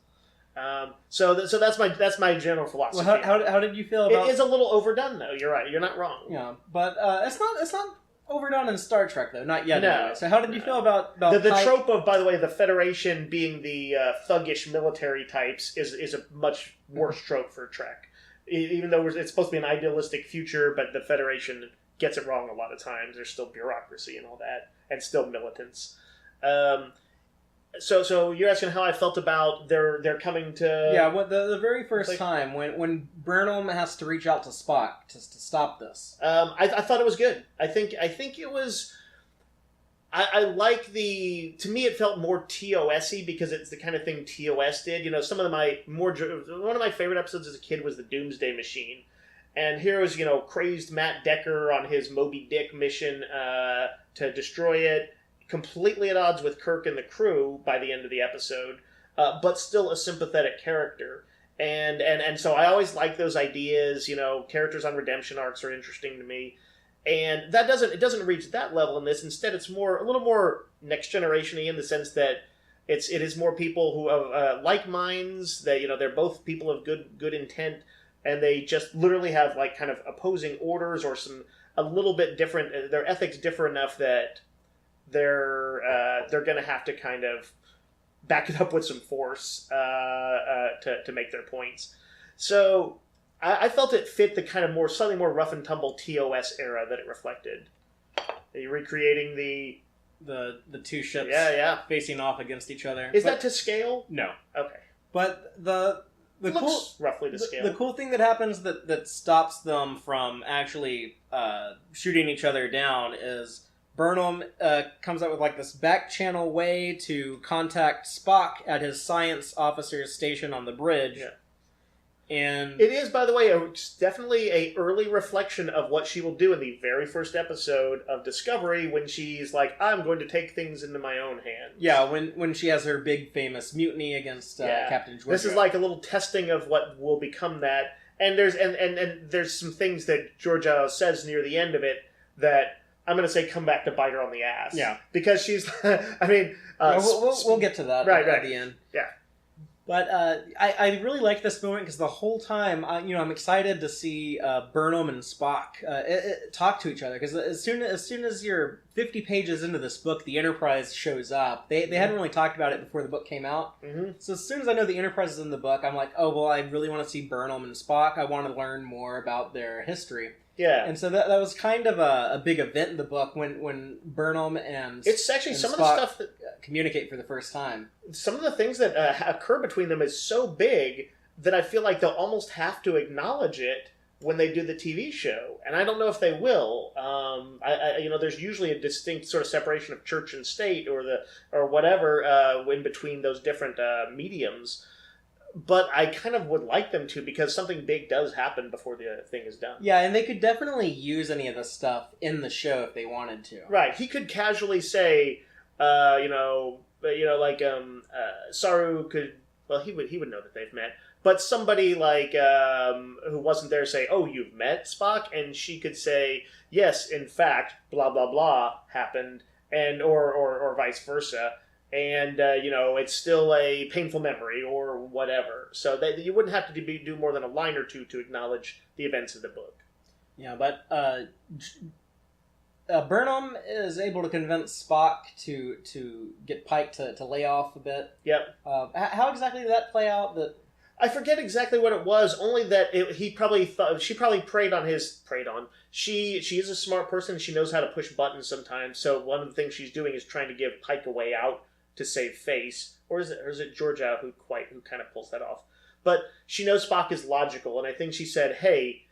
So that's my general philosophy. Well, how did you feel about... It is a little overdone, though. You're right. You're not wrong. Yeah, but it's not overdone in Star Trek, though. Not yet, no. Anyway. So how did you feel about the trope of, by the way, the Federation being the thuggish military types is a much worse trope for Trek. Even though it's supposed to be an idealistic future, but the Federation gets it wrong a lot of times. There's still bureaucracy and all that, and still militants. So you're asking how I felt about their coming to... Yeah, the very first time when Burnham has to reach out to Spock to stop this. I thought it was good. I think it was... I like the... To me, it felt more TOS-y because it's the kind of thing TOS did. One of my favorite episodes as a kid was the Doomsday Machine. And here was, crazed Matt Decker on his Moby Dick mission to destroy it. Completely at odds with Kirk and the crew by the end of the episode, but still a sympathetic character. And so I always like those ideas. Characters on redemption arcs are interesting to me. And it doesn't reach that level in this. Instead, it's a little more next generation-y in the sense that it is more people who have like minds. That they're both people of good intent, and they just literally have like kind of opposing orders or a little bit different. Their ethics differ enough that they're going to have to kind of back it up with some force to make their points. So I felt it fit the kind of slightly more rough and tumble TOS era that it reflected. Are you recreating the two ships facing off against each other? Is that to scale? No. Okay. But the looks roughly to scale. The cool thing that happens that stops them from actually shooting each other down is Burnham comes up with like this back channel way to contact Spock at his science officer's station on the bridge. Yeah. And it is, by the way, definitely a early reflection of what she will do in the very first episode of Discovery when she's like, I'm going to take things into my own hands. Yeah, when she has her big famous mutiny against Captain Georgia. This is like a little testing of what will become that. And there's some things that Georgia says near the end of it that I'm going to say come back to bite her on the ass. Yeah. Because she's, I mean... we'll get to that at the end. Yeah. But I really like this moment because the whole time, I'm excited to see Burnham and Spock talk to each other. Because as soon as you're 50 pages into this book, the Enterprise shows up. They hadn't really talked about it before the book came out. Mm-hmm. So as soon as I know the Enterprise is in the book, I'm like, oh, well, I really want to see Burnham and Spock. I want to learn more about their history. Yeah. And so that was kind of a big event in the book when Burnham and it's actually and some Spock of the stuff that communicate for the first time. Some of the things that occur between them is so big that I feel like they'll almost have to acknowledge it when they do the TV show, and I don't know if they will. There's usually a distinct sort of separation of church and state, or whatever, in between those different mediums. But I kind of would like them to, because something big does happen before the thing is done. Yeah, and they could definitely use any of this stuff in the show if they wanted to. Right. He could casually say, Saru could. Well, he would know that they've met. But somebody like who wasn't there say, "Oh, you've met Spock," and she could say, "Yes, in fact, blah blah blah happened," and or vice versa. And, it's still a painful memory or whatever. So you wouldn't have to do more than a line or two to acknowledge the events of the book. Yeah, but Burnham is able to convince Spock to get Pike to lay off a bit. Yep. How exactly did that play out? I forget exactly what it was, only that she probably preyed on. She is a smart person. She knows how to push buttons sometimes. So one of the things she's doing is trying to give Pike a way out to save face, or is it Georgia who kind of pulls that off? But she knows Spock is logical, and I think she said, "Hey,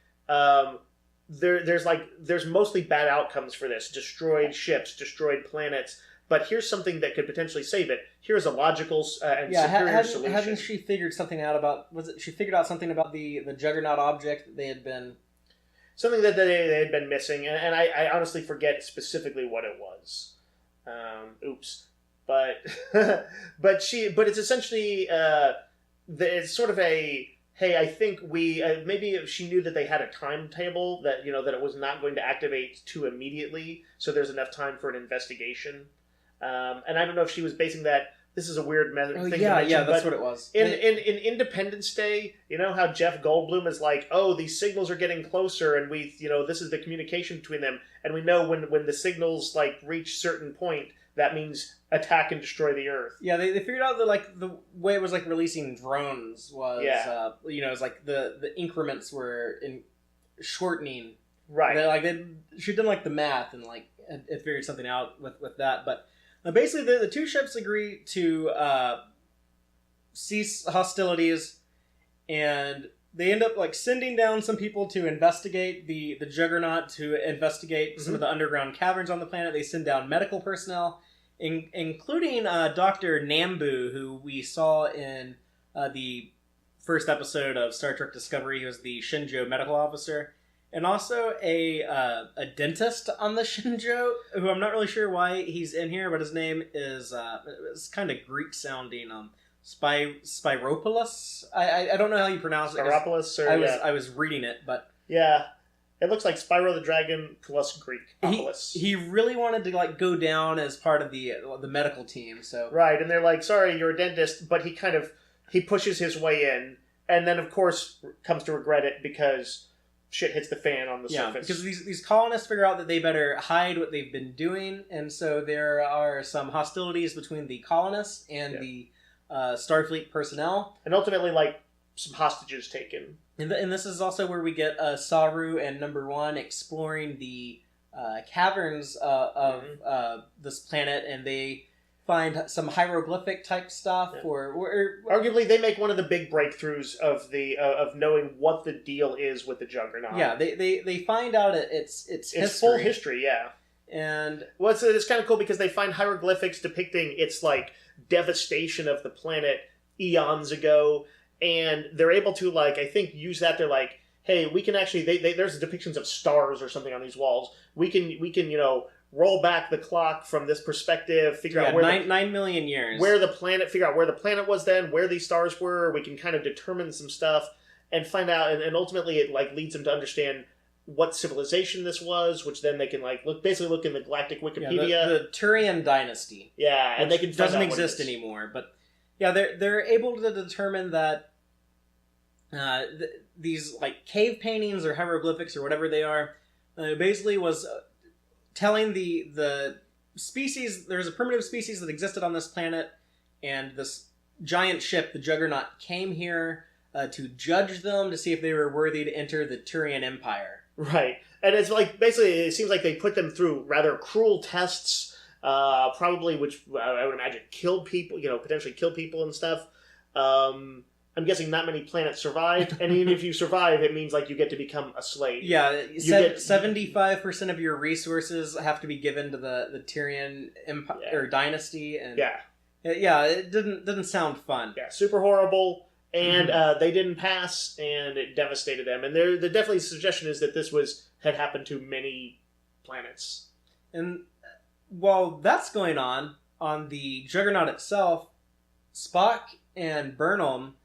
there's mostly bad outcomes for this: destroyed ships, destroyed planets. But here's something that could potentially save it. Here's a logical and superior solution." Hadn't she figured something out about? She figured out something about the Juggernaut object that they had been something that they had been missing, and I honestly forget specifically what it was. Oops. But it's essentially it's sort of a, hey, I think maybe she knew that they had a timetable that that it was not going to activate too immediately, so there's enough time for an investigation. And I don't know if she was basing that. This is a weird thing to mention, that's what it was. In Independence Day, how Jeff Goldblum is like, oh, these signals are getting closer, and we this is the communication between them, and we know when the signals reach certain point, that means attack and destroy the Earth. Yeah, they figured out that the way it was releasing drones was it was the increments were in shortening. Right. She'd done the math and it figured something out with that. But basically the two ships agree to cease hostilities, and they end up sending down some people to investigate the Juggernaut, to investigate some of the underground caverns on the planet. They send down medical personnel, including Dr. Nambu, who we saw in the first episode of Star Trek Discovery. He was the Shinjo medical officer. And also a dentist on the Shinjo, who I'm not really sure why he's in here, but his name is it's kind of Greek sounding. Spyropoulos. I don't know how you pronounce it. Spyropoulos, I was reading it, but yeah, it looks like Spyro the Dragon plus Greek. He really wanted to go down as part of the medical team. So right, and they're like, "Sorry, you're a dentist," but he pushes his way in, and then of course comes to regret it because shit hits the fan on the surface. Because these colonists figure out that they better hide what they've been doing, and so there are some hostilities between the colonists and the Starfleet personnel, and ultimately some hostages taken. And this is also where we get Saru and Number One exploring the caverns of this planet, and they find some hieroglyphic type stuff. Or arguably, they make one of the big breakthroughs of knowing what the deal is with the Juggernaut. Yeah, they find out it's history. Full history. Yeah, and it's kind of cool because they find hieroglyphics depicting its devastation of the planet eons ago. And they're able to, I think, use that. They're like, hey, we can actually... there's depictions of stars or something on these walls. We can roll back the clock from this perspective, figure out where... 9 million years. Figure out where the planet was then, where these stars were. We can kind of determine some stuff and find out... And ultimately, it, leads them to understand what civilization this was, which then they can like look in the Galactic Wikipedia. Yeah, the Turian dynasty. Yeah, and they can find doesn't out what it exist is. anymore. But yeah, they're able to determine that these like cave paintings or hieroglyphics or whatever they are, basically was telling the species. There's a primitive species that existed on this planet, and this giant ship, the Juggernaut, came here to judge them to see if they were worthy to enter the Turian Empire. Right. And it's like, basically, it seems like they put them through rather cruel tests, probably, which I would imagine killed people, potentially kill people and stuff. I'm guessing not many planets survived, and even if you survive, it means like you get to become a slave. Yeah, 75% of your resources have to be given to the Tyrian Empire or dynasty, and it didn't sound fun. Yeah, super horrible, and they didn't pass, and it devastated them. And the definitely suggestion is that this had happened to many planets. And while that's going on the Juggernaut itself, Spock and Burnham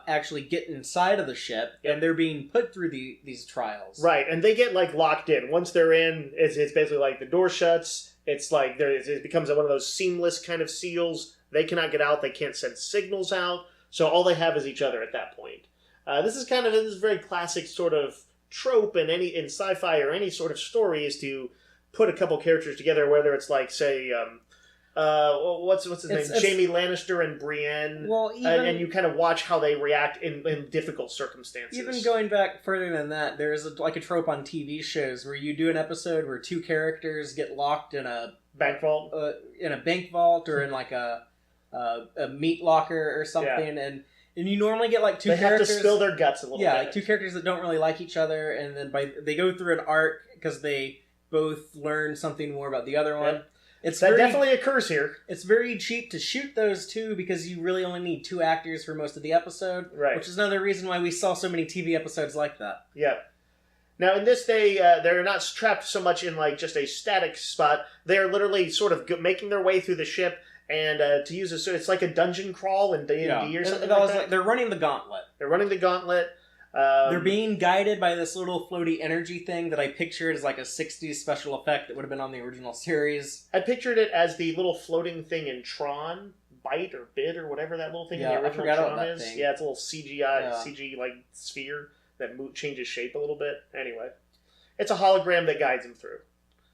actually get inside of the ship, and they're being put through these trials. Right, and they get like locked in. Once they're in, it's basically like the door shuts. It's like it becomes one of those seamless kind of seals. They cannot get out. They can't send signals out. So all they have is each other at that point. This is very classic sort of trope in sci-fi or any sort of story, is to put a couple characters together, whether it's like, say, what's his name? Jaime Lannister and Brienne. Well, and you kind of watch how they react in difficult circumstances. Even going back further than that, there is a trope on TV shows where you do an episode where two characters get locked in a bank vault, or in like a meat locker or something, and you normally get like two characters. They have to spill their guts a little bit. Yeah, like two characters that don't really like each other, and then they go through an arc because they both learn something more about the other one. Yep. That definitely occurs here. It's very cheap to shoot those two because you really only need two actors for most of the episode. Right. Which is another reason why we saw so many TV episodes like that. Yeah. Now, in this, they're not trapped so much in like just a static spot. They are literally sort of making their way through the ship, and to use it's like a dungeon crawl in D&D or something like that. They're running the gauntlet. They're being guided by this little floaty energy thing that I pictured as like a 60s special effect that would have been on the original series. I pictured it as the little floating thing in Tron, Bite or Bid or whatever that little thing in the original Tron is. Thing. Yeah, it's a little CG like sphere that changes shape a little bit. Anyway, it's a hologram that guides him through.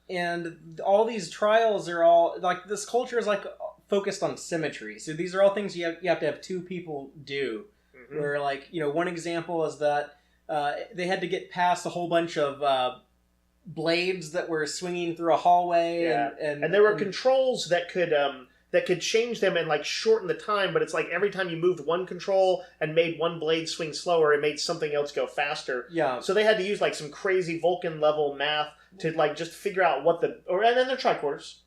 And all these trials are all like, this culture is like focused on symmetry. So these are all things you have to have two people do. Where, like, one example is that they had to get past a whole bunch of blades that were swinging through a hallway, and there were controls that could change them and like shorten the time. But it's like every time you moved one control and made one blade swing slower, it made something else go faster. Yeah. So they had to use like some crazy Vulcan level math to like just figure out and then they're tricorders,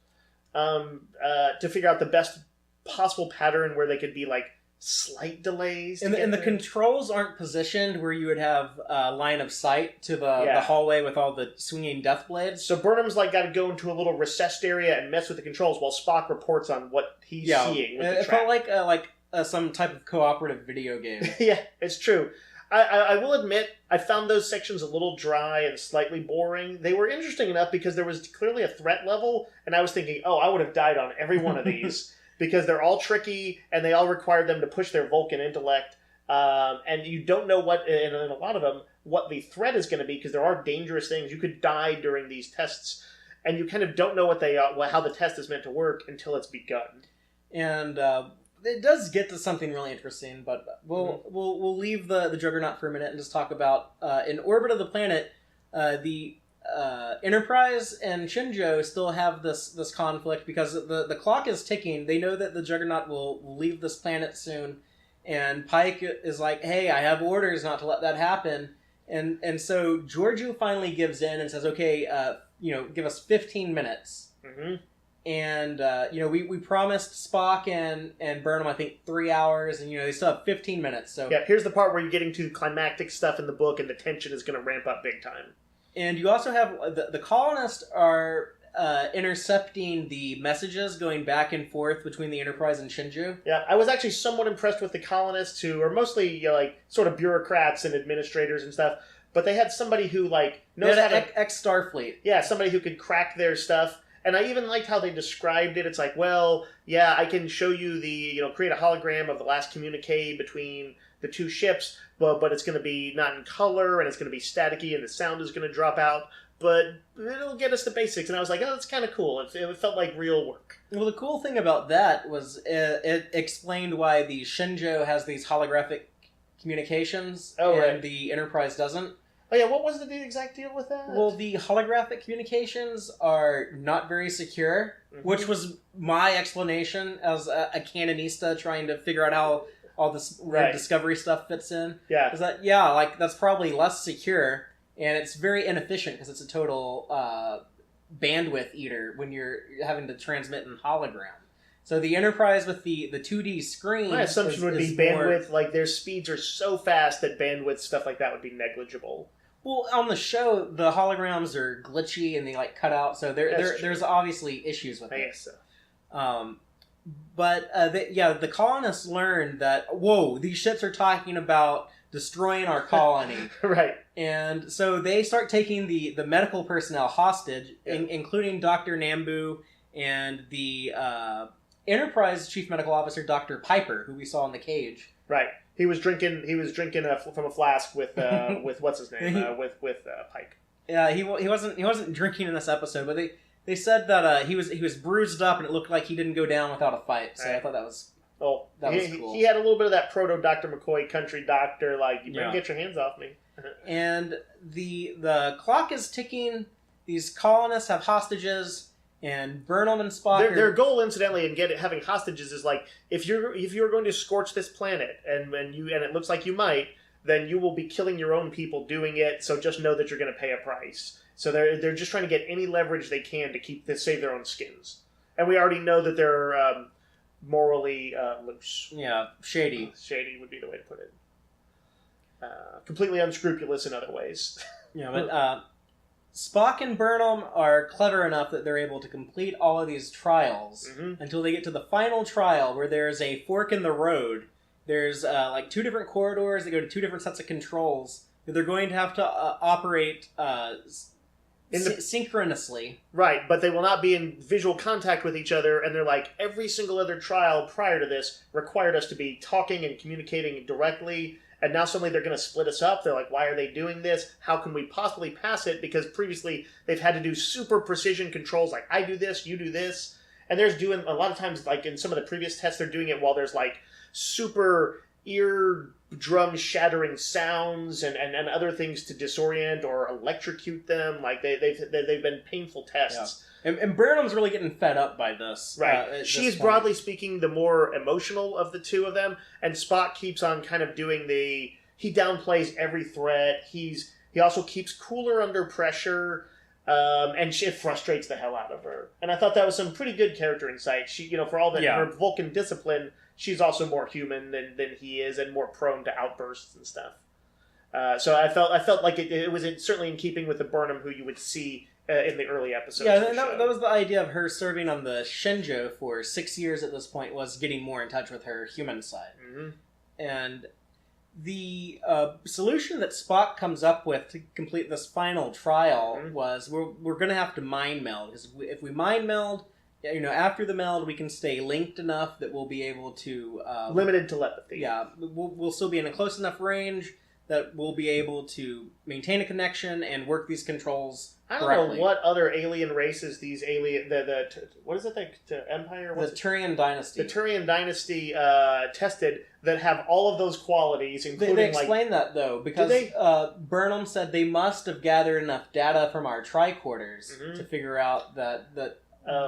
to figure out the best possible pattern where they could be like slight delays. And the controls aren't positioned where you would have line of sight to the hallway with all the swinging death blades. So Burnham's like got to go into a little recessed area and mess with the controls while Spock reports on what he's seeing with the it felt like some type of cooperative video game. Yeah, it's true. I will admit, I found those sections a little dry and slightly boring. They were interesting enough because there was clearly a threat level, and I was thinking, I would have died on every one of these. Because they're all tricky, and they all require them to push their Vulcan intellect, and you don't know in a lot of them, what the threat is going to be, because there are dangerous things. You could die during these tests, and you kind of don't know how the test is meant to work until it's begun. And it does get to something really interesting, but we'll leave the Juggernaut for a minute and just talk about, in orbit of the planet, the Enterprise and Shinjo still have this conflict because the clock is ticking. They know that the Juggernaut will leave this planet soon, and Pike is like, "Hey, I have orders not to let that happen." And so Georgiou finally gives in and says, "Okay, give us 15 minutes." Mm-hmm. And we promised Spock and Burnham, I think, 3 hours, and they still have 15 minutes. So yeah, here's the part where you're getting to climactic stuff in the book, and the tension is going to ramp up big time. And you also have the colonists are intercepting the messages going back and forth between the Enterprise and Shinju. Yeah, I was actually somewhat impressed with the colonists, who are mostly like sort of bureaucrats and administrators and stuff. but they had somebody who like They knows had how to ex-Starfleet. yeah, somebody who could crack their stuff. And I even liked how they described it. It's like, well, yeah, I can show you create a hologram of the last communique between the two ships, but it's going to be not in color, and it's going to be staticky, and the sound is going to drop out, but it'll get us the basics. And I was like, oh, that's kind of cool. It felt like real work. Well, the cool thing about that was it explained why the Shenzhou has these holographic communications, and the Enterprise doesn't. Oh yeah, what was the exact deal with that? Well, the holographic communications are not very secure, which was my explanation as a canonista trying to figure out how all this weird Discovery stuff fits in. Yeah. Is that, that's probably less secure, and it's very inefficient because it's a total bandwidth eater when you're having to transmit in hologram. So the Enterprise with the 2D screen... My assumption would be bandwidth, like their speeds are so fast that bandwidth, stuff like that would be negligible. Well, on the show, the holograms are glitchy and they cut out, so there's obviously issues with it. I guess so. But the colonists learned that, whoa, these ships are talking about destroying our colony. Right. And so they start taking the medical personnel hostage, including Dr. Nambu and the Enterprise Chief Medical Officer, Dr. Piper, who we saw in the cage. Right. He was drinking from a flask with what's his name with Pike. Yeah, he wasn't drinking in this episode, but they said that he was bruised up and it looked like he didn't go down without a fight. So I thought that was cool. He had a little bit of that proto Dr. McCoy country doctor, like you better get your hands off me. And the clock is ticking. These colonists have hostages. And Burnham and Spock. Their goal, incidentally, in having hostages is like if you're going to scorch this planet and it looks like you might, then you will be killing your own people doing it. So just know that you're going to pay a price. So they're just trying to get any leverage they can to save their own skins. And we already know that they're morally loose. Yeah, shady. Shady would be the way to put it. Completely unscrupulous in other ways. Yeah, but. Spock and Burnham are clever enough that they're able to complete all of these trials until they get to the final trial where there's a fork in the road. There's two different corridors that go to two different sets of controls that they're going to have to operate synchronously. Right, but they will not be in visual contact with each other, and they're like, every single other trial prior to this required us to be talking and communicating directly. And now suddenly they're going to split us up. They're like, why are they doing this? How can we possibly pass it? Because previously they've had to do super precision controls, like I do this, you do this. And there's doing, a lot of times, like in some of the previous tests, they're doing it while there's like super eardrum shattering sounds and other things to disorient or electrocute them. Like they've been painful tests. Yeah. And Burnham's really getting fed up by this. Right. She's, broadly speaking, the more emotional of the two of them. And Spock keeps on kind of doing he downplays every threat. He also keeps cooler under pressure. And it frustrates the hell out of her. And I thought that was some pretty good character insight. She, for all her Vulcan discipline, she's also more human than he is and more prone to outbursts and stuff. So I felt like it was certainly in keeping with the Burnham who you would see in the early episodes. Yeah, that was the idea of her serving on the Shenzhou for 6 years at this point, was getting more in touch with her human side. Mm-hmm. And the solution that Spock comes up with to complete this final trial was we're going to have to mind meld. Because if we mind meld, after the meld, we can stay linked enough that we'll be able to... limited telepathy. Yeah, we'll still be in a close enough range that we'll be able to maintain a connection and work these controls correctly. I don't know what other alien races these what is it, the Empire? The Turian Dynasty. The Turian Dynasty tested that have all of those qualities, including They explain that, though, because Burnham said they must have gathered enough data from our tricorders to figure out that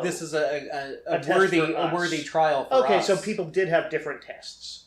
this is a worthy trial for us. Okay, so people did have different tests.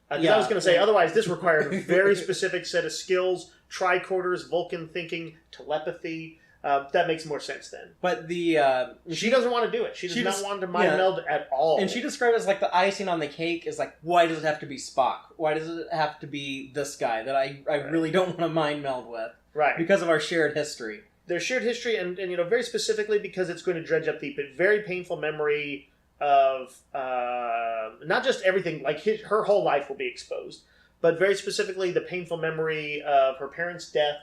I was going to say, otherwise this required a very specific set of skills, tricorders, Vulcan thinking, telepathy. That makes more sense then. But she doesn't want to do it. She does not want to mind meld at all. And she described it as like the icing on the cake is like, why does it have to be Spock? Why does it have to be this guy that I really don't want to mind meld with? Right. Because of our shared history. Their shared history, and very specifically because it's going to dredge up the very painful memory of not just everything, like her whole life will be exposed, but very specifically the painful memory of her parents' death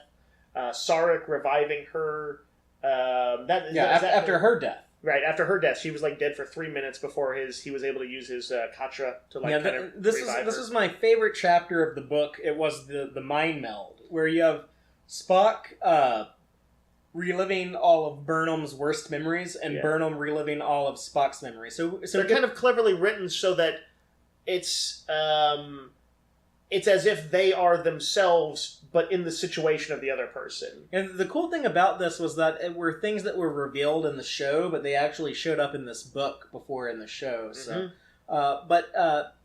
Sarek reviving her. After her death. Right, after her death. She was like dead for 3 minutes before he was able to use his Katra to like this is my favorite chapter of the book. It was the mind meld, where you have Spock reliving all of Burnham's worst memories and Burnham reliving all of Spock's memories. So they're kind of cleverly written so that it's as if they are themselves, but in the situation of the other person. And the cool thing about this was that it were things that were revealed in the show, but they actually showed up in this book before in the show. So, but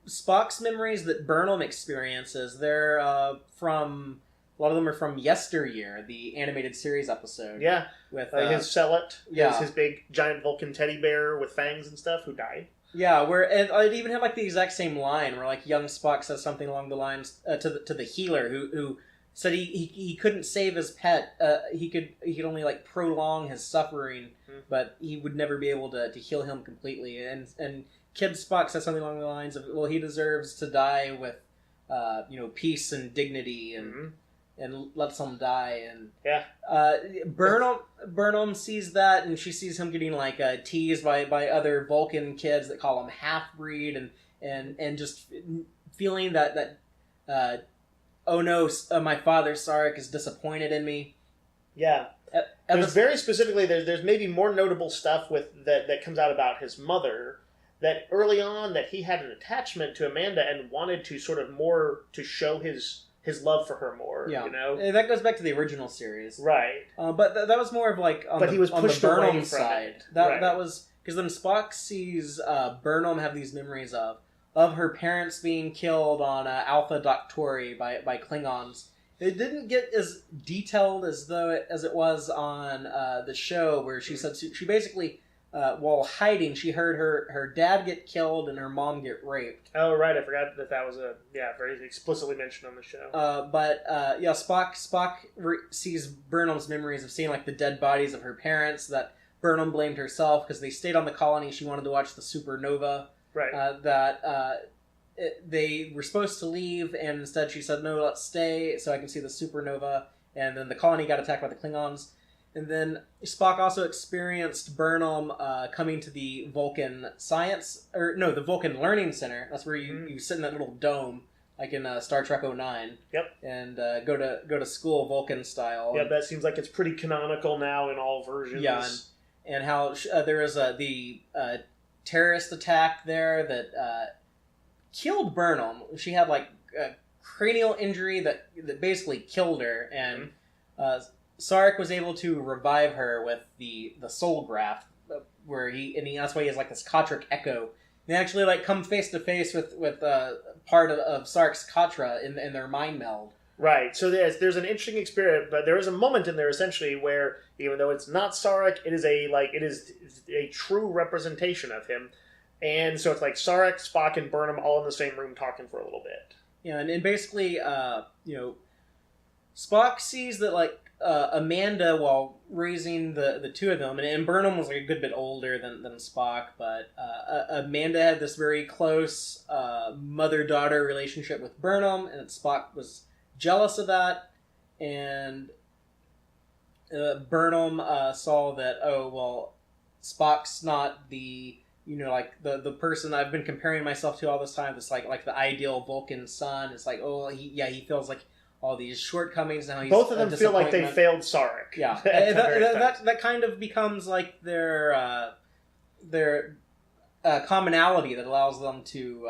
Spock's memories that Burnham experiences, they're from... A lot of them are from Yesteryear, the animated series episode. Yeah, with his Celet, his big giant Vulcan teddy bear with fangs and stuff, who died. Yeah, and it even had like the exact same line where like young Spock says something along the lines to the healer who said he couldn't save his pet. He could only like prolong his suffering, but he would never be able to heal him completely. And Kid Spock says something along the lines of, well, he deserves to die with peace and dignity and lets him die. And Burnham sees that, and she sees him getting like teased by other Vulcan kids that call him half-breed, and just feeling that oh no, my father Sarek is disappointed in me. Yeah. There's very specifically, there's maybe more notable stuff with that comes out about his mother, that early on that he had an attachment to Amanda and wanted to sort of more to show his love for her more, you know? And that goes back to the original series. Right. But that was more of like on he was pushed the Burnham away from side. it. That was... Because then Spock sees Burnham have these memories of her parents being killed on Alpha Doctori by Klingons. It didn't get as detailed as it was on the show, where she said she basically... while hiding, she heard her dad get killed and her mom get raped. Oh, right. I forgot that was very explicitly mentioned on the show. Spock sees Burnham's memories of seeing like the dead bodies of her parents, that Burnham blamed herself because they stayed on the colony. She wanted to watch the supernova. Right. They were supposed to leave, and instead she said, no, let's stay so I can see the supernova. And then the colony got attacked by the Klingons. And then Spock also experienced Burnham coming to the Vulcan the Vulcan Learning Center. That's where you sit in that little dome, like in Star Trek 09. Yep. And go to school Vulcan style. Yeah, that seems like it's pretty canonical now in all versions. Yeah, and how there was the terrorist attack there that killed Burnham. She had like a cranial injury that basically killed her, and Sarek was able to revive her with the soul graft, where that's why he has like this Kotric echo. They actually like come face to face with part of Sarek's Katra in their mind meld. Right. So there's an interesting experience, but there is a moment in there essentially where, even though it's not Sarek, it is a true representation of him, and so it's like Sarek, Spock, and Burnham all in the same room talking for a little bit. Yeah, and basically, Spock sees that like. Amanda, while raising the two of them, and Burnham was like a good bit older than Spock, but Amanda had this very close mother-daughter relationship with Burnham, and Spock was jealous of that, and Burnham saw that, oh, well, Spock's not the, the person I've been comparing myself to all this time, this like the ideal Vulcan son. It's like, oh, he feels like all these shortcomings now. Both of them feel like they failed Sarek. Yeah, that kind of becomes like their commonality that allows them to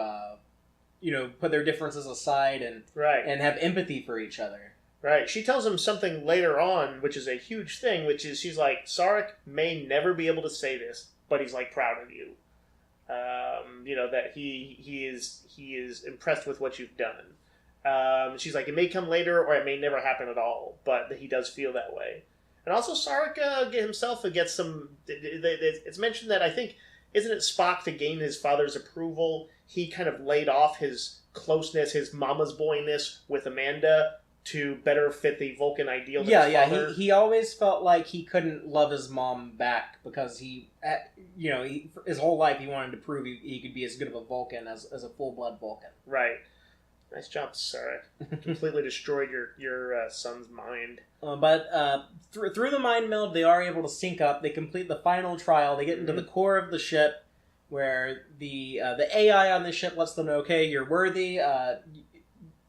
put their differences aside and have empathy for each other. Right. She tells him something later on, which is a huge thing, which is she's like, Sarek may never be able to say this, but he's like proud of you. That he is impressed with what you've done. She's like, it may come later or it may never happen at all, but he does feel that way. And also Sarek himself gets some... It's mentioned that, I think, isn't it Spock, to gain his father's approval, he kind of laid off his closeness, his mama's boyness with Amanda to better fit the Vulcan ideal of his father. He always felt like he couldn't love his mom back because his whole life he wanted to prove he could be as good of a Vulcan as a full-blood Vulcan. Right. Nice job, sir. Completely destroyed your son's mind. But through the mind meld, they are able to sync up. They complete the final trial. They get into the core of the ship, where the AI on the ship lets them know, okay, you're worthy.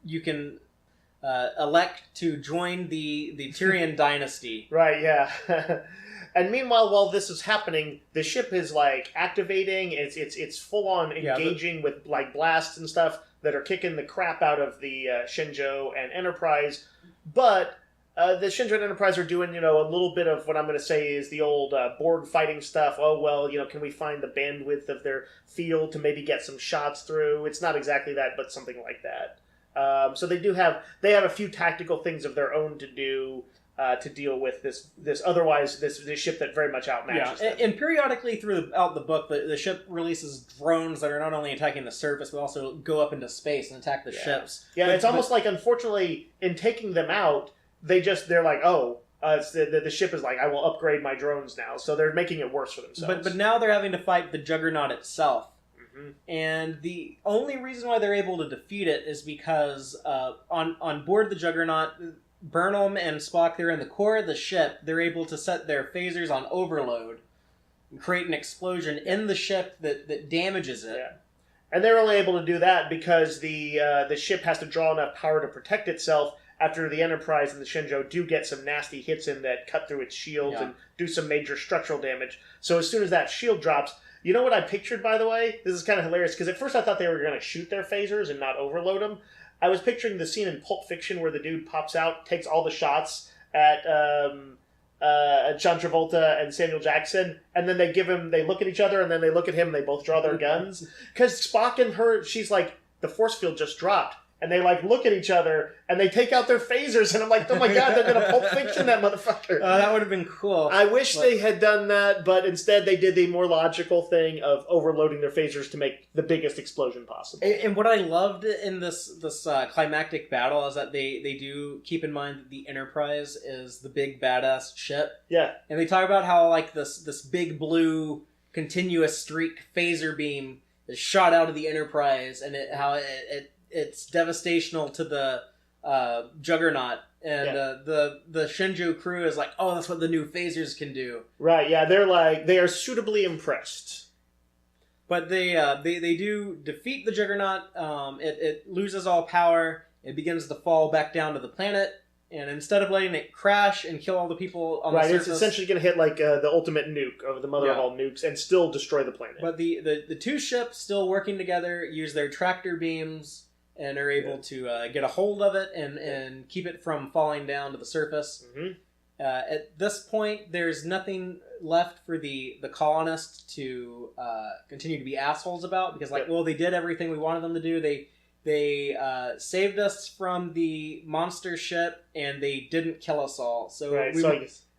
You can elect to join the Tyrian dynasty. Right, yeah. And meanwhile, while this is happening, the ship is like activating. It's full on engaging with like blasts and stuff that are kicking the crap out of the Shenzhou and Enterprise. But the Shenzhou and Enterprise are doing, a little bit of what I'm going to say is the old Borg fighting stuff. Oh, well, can we find the bandwidth of their field to maybe get some shots through? It's not exactly that, but something like that. So they have a few tactical things of their own to do to deal with this ship that very much outmatches them. And periodically throughout the book, the ship releases drones that are not only attacking the surface, but also go up into space and attack the ships. Yeah, it's almost like, unfortunately, in taking them out, they're like, the ship is like, I will upgrade my drones now. So they're making it worse for themselves. But now they're having to fight the Juggernaut itself. And the only reason why they're able to defeat it is because on board the Juggernaut, Burnham and Spock, they're in the core of the ship. They're able to set their phasers on overload and create an explosion in the ship that damages it. Yeah. And they're only able to do that because the ship has to draw enough power to protect itself after the Enterprise and the Shenzhou do get some nasty hits in that cut through its shields and do some major structural damage. So as soon as that shield drops... You know what I pictured, by the way? This is kind of hilarious, because at first I thought they were going to shoot their phasers and not overload them. I was picturing the scene in Pulp Fiction where the dude pops out, takes all the shots at John Travolta and Samuel Jackson, and then they look at each other, and then they look at him, and they both draw their guns. Because Spock and her, she's like, the force field just dropped. And they look at each other and they take out their phasers, and I'm like, oh my god, they're gonna Pulp Fiction that motherfucker. That would have been cool. I wish they had done that, but instead they did the more logical thing of overloading their phasers to make the biggest explosion possible. And what I loved in this climactic battle is that they do keep in mind that the Enterprise is the big badass ship. Yeah. And they talk about how this big blue continuous streak phaser beam is shot out of the Enterprise, and how it's devastational to the Juggernaut, and the Shenzhou crew is like, oh, that's what the new phasers can do. Right? Yeah, they are suitably impressed. But they do defeat the Juggernaut. It loses all power. It begins to fall back down to the planet, and instead of letting it crash and kill all the people on the surface, it's essentially going to hit like the ultimate nuke of the mother of all nukes and still destroy the planet. But the two ships still working together use their tractor beams and are able to get a hold of it and keep it from falling down to the surface. Mm-hmm. At this point, there's nothing left for the colonists to continue to be assholes about, because they did everything we wanted them to do. They saved us from the monster ship, and they didn't kill us all.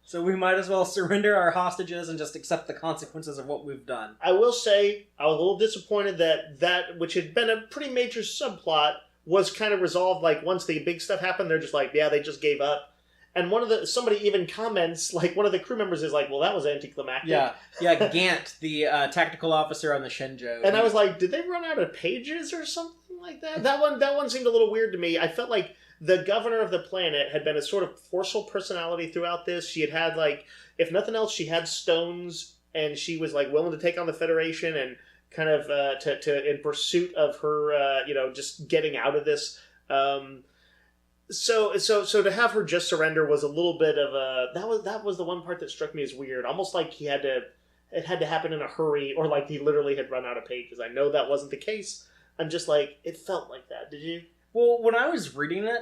So we might as well surrender our hostages and just accept the consequences of what we've done. I will say, I was a little disappointed that which had been a pretty major subplot was kind of resolved. Like, once the big stuff happened, they're just like, yeah, they just gave up. And somebody even comments, like, one of the crew members is like, well, that was anticlimactic. Yeah, Gant, the tactical officer on the Shenzhou. And I was like, did they run out of pages or something like that? That one seemed a little weird to me. I felt like the governor of the planet had been a sort of forceful personality throughout this. She had like, if nothing else, she had stones, and she was like willing to take on the Federation and kind of to in pursuit of her, just getting out of this. So to have her just surrender was a little bit of a that was the one part that struck me as weird. Almost like it had to happen in a hurry, or like he literally had run out of pages. I know that wasn't the case. I'm just like, it felt like that. Did you? Well, when I was reading it,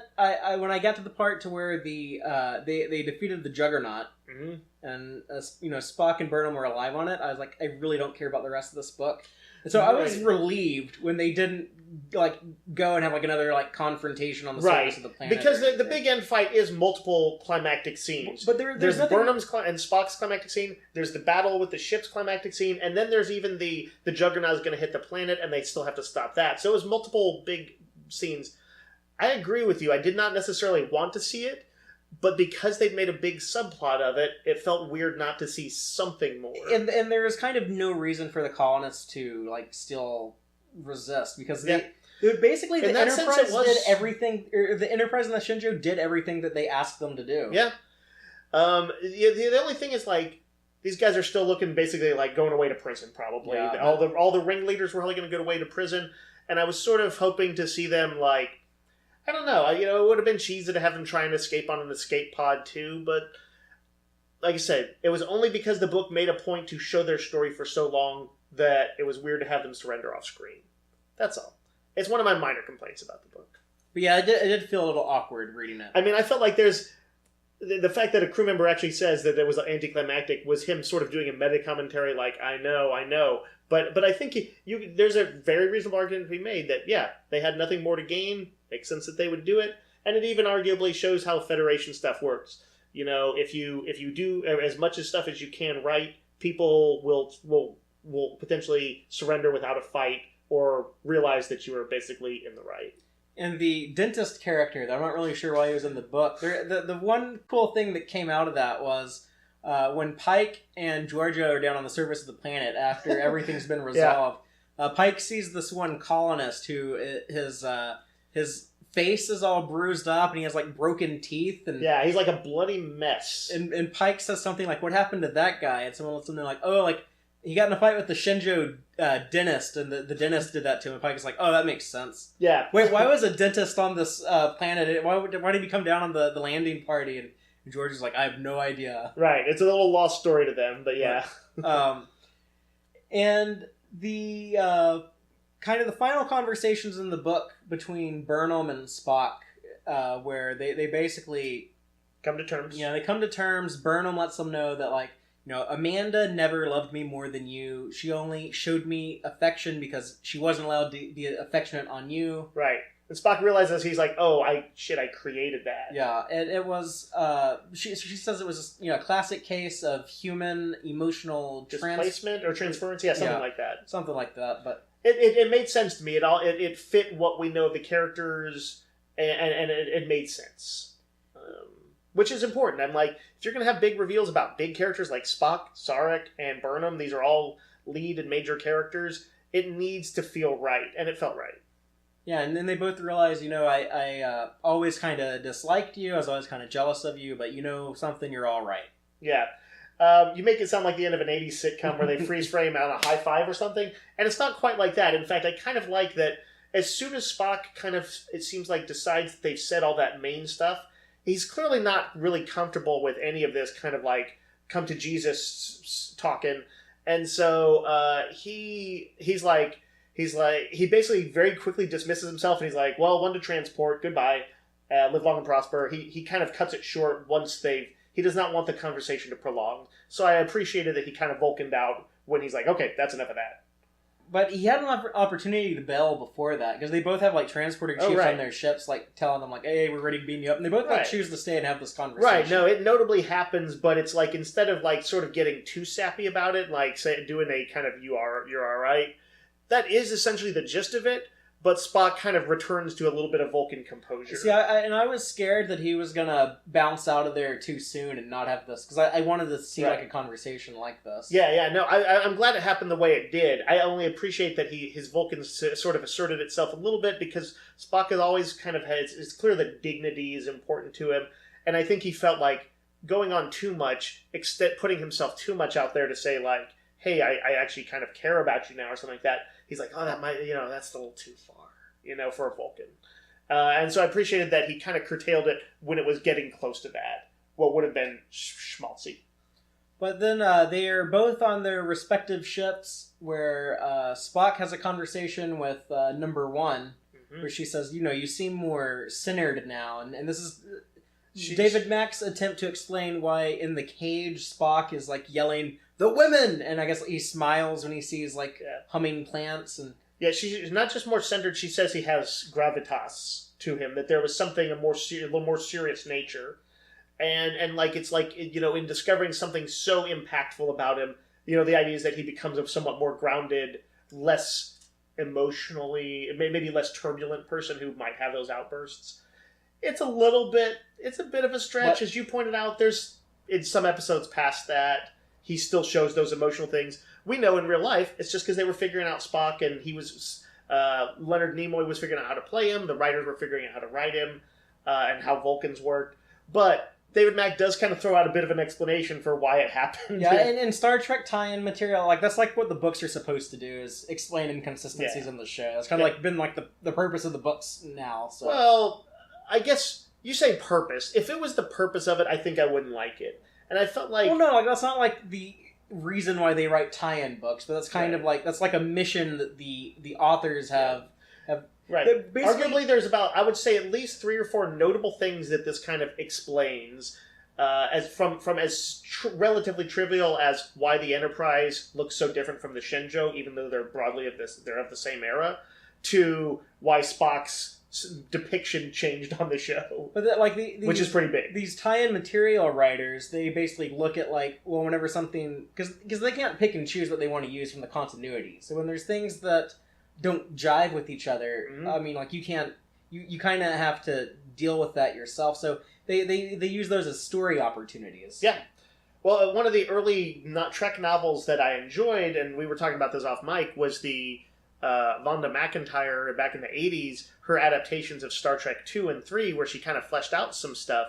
when I got to the part to where they defeated the Juggernaut, mm-hmm. and Spock and Burnham were alive on it, I was like, I really don't care about the rest of this book. And so I was relieved when they didn't go and have another confrontation on the surface of the planet. Because the big end fight is multiple climactic scenes. But there's Burnham's and Spock's climactic scene. There's the battle with the ship's climactic scene, and then there's even the Juggernaut is going to hit the planet, and they still have to stop that. So it was multiple big scenes. I agree with you. I did not necessarily want to see it, but because they'd made a big subplot of it, it felt weird not to see something more. And there is kind of no reason for the colonists to still resist, because the Basically, the In that sense, Enterprise did everything. Or the Enterprise and the Shinjo did everything that they asked them to do. Yeah. The only thing is, like, these guys are still looking basically like going away to prison, probably. Yeah, all the ringleaders were probably going to go away to prison, and I was sort of hoping to see them, like, I don't know, it would have been cheesy to have them try and escape on an escape pod too, but like I said, it was only because the book made a point to show their story for so long that it was weird to have them surrender off screen. That's all. It's one of my minor complaints about the book. But yeah, it did feel a little awkward reading it. I mean, I felt like there's... The fact that a crew member actually says that it was anticlimactic was him sort of doing a meta commentary like, I know. But I think there's a very reasonable argument to be made that, yeah, they had nothing more to gain. Makes sense that they would do it. And it even arguably shows how Federation stuff works. If you do as much as stuff as you can right, people will potentially surrender without a fight or realize that you are basically in the right. And the dentist character, I'm not really sure why he was in the book. The one cool thing that came out of that was when Pike and Georgiou are down on the surface of the planet after everything's been resolved. Yeah. Pike sees this one colonist who his face is all bruised up and he has like broken teeth. And yeah, he's like a bloody mess. And Pike says something like, "What happened to that guy?" And someone lets him know like, "Oh, like he got in a fight with the Shinjo dentist, and the dentist did that to him." And Pike is like, "Oh, that makes sense." Yeah. Wait, why was a dentist on this planet? Why did he come down on the landing party? And George is like, "I have no idea." Right. It's a little lost story to them, but yeah. And the kind of the final conversations in the book between Burnham and Spock, where they basically come to terms. Yeah, they come to terms. Burnham lets them know that, like, Amanda never loved me more than you. She only showed me affection because she wasn't allowed to be affectionate on you. Right. And Spock realizes, he's like, oh, I created that. Yeah, and it was, she says it was, a classic case of human emotional displacement or transference. Yeah, something like that. Something like that, but... It made sense to me. It fit what we know of the characters, and it made sense. Which is important. I'm like, if you're going to have big reveals about big characters like Spock, Sarek, and Burnham, these are all lead and major characters, it needs to feel right, and it felt right. Yeah, and then they both realize, I always kind of disliked you, I was always kind of jealous of you, but something, you're all right. Yeah. You make it sound like the end of an 80s sitcom where they freeze frame out a high five or something, and it's not quite like that. In fact, I kind of like that as soon as Spock kind of, it seems like, decides that they've said all that main stuff, he's clearly not really comfortable with any of this kind of like come to Jesus talking, and so he basically very quickly dismisses himself, and he's like, well, one to transport, goodbye, live long and prosper. He kind of cuts it short once he does not want the conversation to prolong. So I appreciated that he kind of Vulcaned out when he's like, okay, that's enough of that. But he had an opportunity to bail before that, because they both have, like, transporting chiefs on their ships, like, telling them, like, hey, we're ready to beam you up. And they both, like, choose to stay and have this conversation. Right, no, it notably happens, but it's like, instead of, like, sort of getting too sappy about it, like, say, doing a kind of, you're all right, that is essentially the gist of it, but Spock kind of returns to a little bit of Vulcan composure. See, I was scared that he was going to bounce out of there too soon and not have this, because I wanted to see, like, a conversation like this. Yeah, no, I'm glad it happened the way it did. I only appreciate that his Vulcan sort of asserted itself a little bit, because Spock has always kind of it's clear that dignity is important to him, and I think he felt like going on too much, putting himself too much out there to say, like, hey, I actually kind of care about you now, or something like that. He's like, oh, that might, that's a little too far, for a Vulcan. And so I appreciated that he kind of curtailed it when it was getting close to that. What would have been schmaltzy. But then they are both on their respective ships, where Spock has a conversation with number one, where she says, you seem more centered now. And this is David Mack's attempt to explain why in the cage Spock is, like, yelling, the women! And I guess he smiles when he sees, like, humming plants. And yeah, she's not just more centered, she says he has gravitas to him, that there was something a little more serious nature. And like, it's like, in discovering something so impactful about him, the idea is that he becomes a somewhat more grounded, less emotionally, maybe less turbulent person who might have those outbursts. It's a bit of a stretch. As you pointed out, there's, in some episodes past that, he still shows those emotional things. We know in real life, it's just because they were figuring out Spock, and he was Leonard Nimoy was figuring out how to play him. The writers were figuring out how to write him and how Vulcans worked. But David Mack does kind of throw out a bit of an explanation for why it happened. Yeah, and Star Trek tie-in material, like, that's like what the books are supposed to do, is explain inconsistencies in the show. It's kind of like been like the purpose of the books now. So. Well, I guess you say purpose. If it was the purpose of it, I think I wouldn't like it. And I felt like... Well, no, like, that's not like the reason why they write tie-in books, but that's kind of like, that's like a mission that the authors have... Right. Arguably, there's about, I would say, at least 3 or 4 notable things that this kind of explains, as relatively trivial as why the Enterprise looks so different from the Shenzhou, even though they're broadly they're of the same era, to why Spock's depiction changed on the show, but which is pretty big. These tie-in material writers, they basically look at, like, well, whenever something, because they can't pick and choose what they want to use from the continuity. So when there's things that don't jive with each other, I mean, like, you can't, you kind of have to deal with that yourself. So they use those as story opportunities. Yeah. Well, one of the early Trek novels that I enjoyed, and we were talking about this off mic, was the Vonda McIntyre back in the 80s, her adaptations of Star Trek 2 and 3, where she kind of fleshed out some stuff.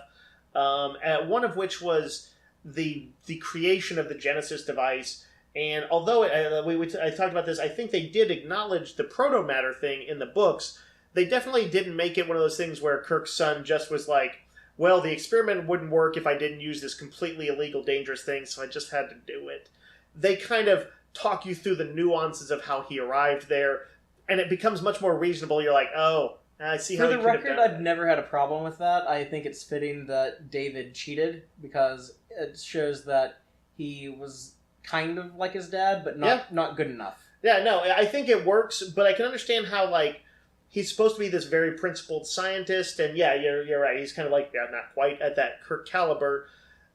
One of which was the creation of the Genesis device. And although I talked about this, I think they did acknowledge the proto-matter thing in the books. They definitely didn't make it one of those things where Kirk's son just was like, well, the experiment wouldn't work if I didn't use this completely illegal, dangerous thing, so I just had to do it. They kind of talk you through the nuances of how he arrived there, and it becomes much more reasonable. You're like, oh, I see how he could have done it. For the record, I've never had a problem with that. I think it's fitting that David cheated, because it shows that he was kind of like his dad, but not good enough. Yeah, no, I think it works, but I can understand how, like, he's supposed to be this very principled scientist, and yeah, you're right, he's kind of like, not quite at that Kirk caliber,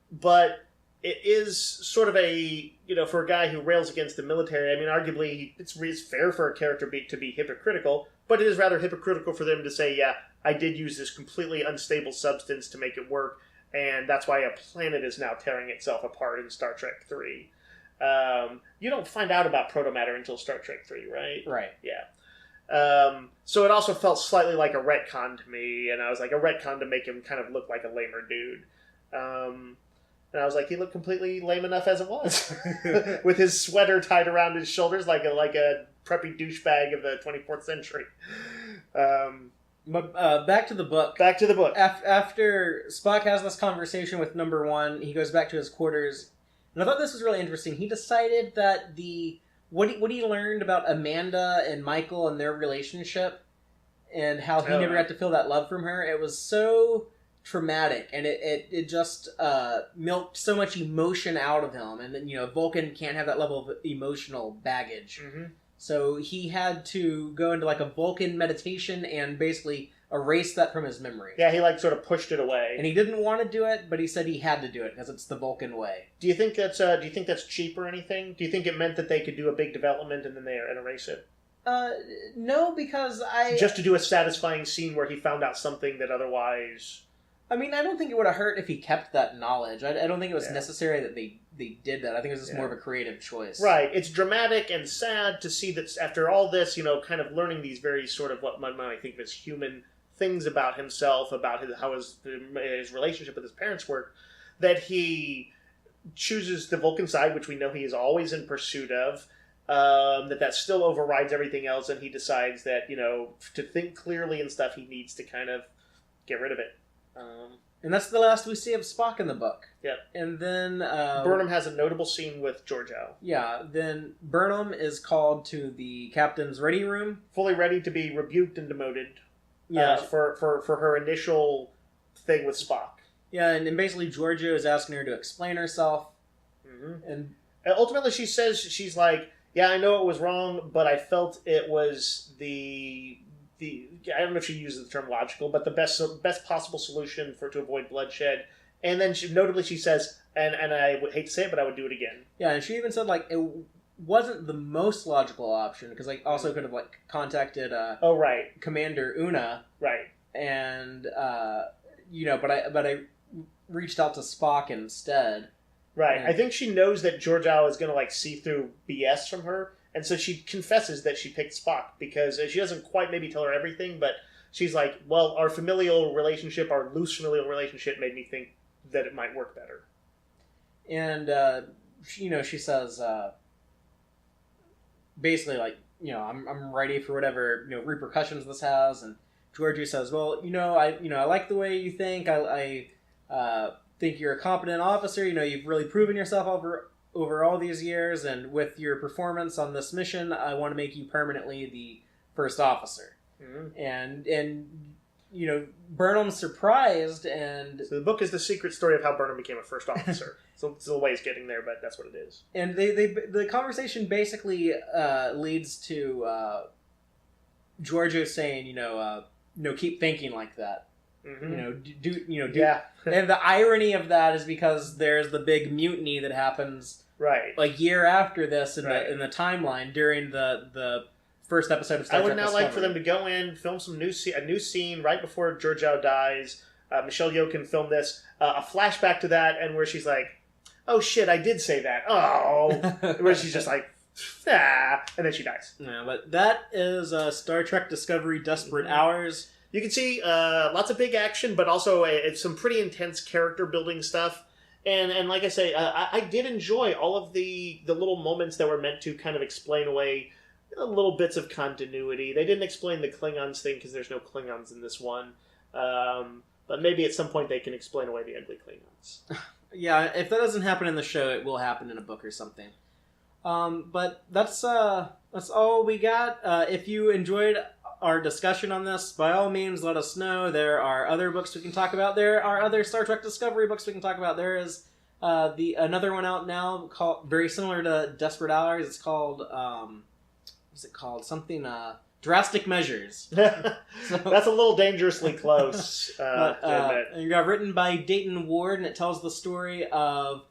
but it is sort of a, for a guy who rails against the military, I mean, arguably, it's fair for a character to be hypocritical, but it is rather hypocritical for them to say, yeah, I did use this completely unstable substance to make it work, and that's why a planet is now tearing itself apart in Star Trek 3. You don't find out about proto-matter until Star Trek 3, right? Right. Yeah. So it also felt slightly like a retcon to me, and I was like, a retcon to make him kind of look like a lamer dude. And I was like, he looked completely lame enough as it was. With his sweater tied around his shoulders like a preppy douchebag of the 24th century. Back to the book. Back to the book. After Spock has this conversation with number 1, he goes back to his quarters. And I thought this was really interesting. He decided that what he learned about Amanda and Michael and their relationship, and how he never got to feel that love from her, it was so traumatic, and it just milked so much emotion out of him. And then, Vulcan can't have that level of emotional baggage. Mm-hmm. So he had to go into like a Vulcan meditation and basically erase that from his memory. Yeah, he sort of pushed it away. And he didn't want to do it, but he said he had to do it because it's the Vulcan way. Do you think that's cheap or anything? Do you think it meant that they could do a big development and then they erase it? No, because just to do a satisfying scene where he found out something that otherwise... I mean, I don't think it would have hurt if he kept that knowledge. I don't think it was necessary that they did that. I think it was just more of a creative choice. Right. It's dramatic and sad to see that after all this, kind of learning these very sort of what one might think of as human things about himself, about how his relationship with his parents worked, that he chooses the Vulcan side, which we know he is always in pursuit of, that still overrides everything else, and he decides that, to think clearly and stuff, he needs to kind of get rid of it. And that's the last we see of Spock in the book. Yep. And then... Burnham has a notable scene with Georgiou. Yeah, then Burnham is called to the captain's ready room. Fully ready to be rebuked and demoted. Yeah. For her initial thing with Spock. Yeah, and basically Georgiou is asking her to explain herself. Mm-hmm. And ultimately she says, she's like, yeah, I know it was wrong, but I felt it was the I don't know if she uses the term logical, but the best possible solution to avoid bloodshed. And then notably she says, and I would hate to say it, but I would do it again. Yeah, and she even said it wasn't the most logical option, because also could have contacted Commander Una. Right. And but I reached out to Spock instead. Right. I think she knows that Georgiou is going to see through BS from her, And so she confesses that she picked Spock because she doesn't quite maybe tell her everything, but she's like, well, our familial relationship, our loose familial relationship made me think that it might work better. And, she says, basically, like, I'm ready for whatever, repercussions this has. And Georgiou says, well, I like the way you think. I think you're a competent officer. You've really proven yourself over all these years. And with your performance on this mission, I want to make you permanently the first officer. Mm-hmm. And Burnham's surprised, and so the book is the secret story of how Burnham became a first officer. So it's a ways getting there, but that's what it is. And the conversation basically leads to Georgiou saying, keep thinking like that. Mm-hmm. Yeah. And the irony of that is because there's the big mutiny that happens right like year after this in the timeline during the first episode of Star Trek Discovery. Like for them to go in, film a new scene right before Georgiou dies. Michelle Yeoh can film this, a flashback to that, and where she's like, "Oh shit, I did say that." Oh, where she's just like, "Ah," and then she dies. Yeah, but that is Star Trek Discovery: Desperate Hours. You can see lots of big action, but also it's some pretty intense character building stuff. And like I say, I did enjoy all of the little moments that were meant to kind of explain away little bits of continuity. They didn't explain the Klingons thing because there's no Klingons in this one. But maybe at some point they can explain away the ugly Klingons. Yeah, if that doesn't happen in the show, it will happen in a book or something. But that's all we got. If you enjoyed our discussion on this, by all means, let us know. There are other books we can talk about. There are other Star Trek Discovery books we can talk about. There is another one out now called very similar to Desperate Hours. It's called what's it called? Something Drastic Measures. So, that's a little dangerously close. You got written by Dayton Ward, and it tells the story of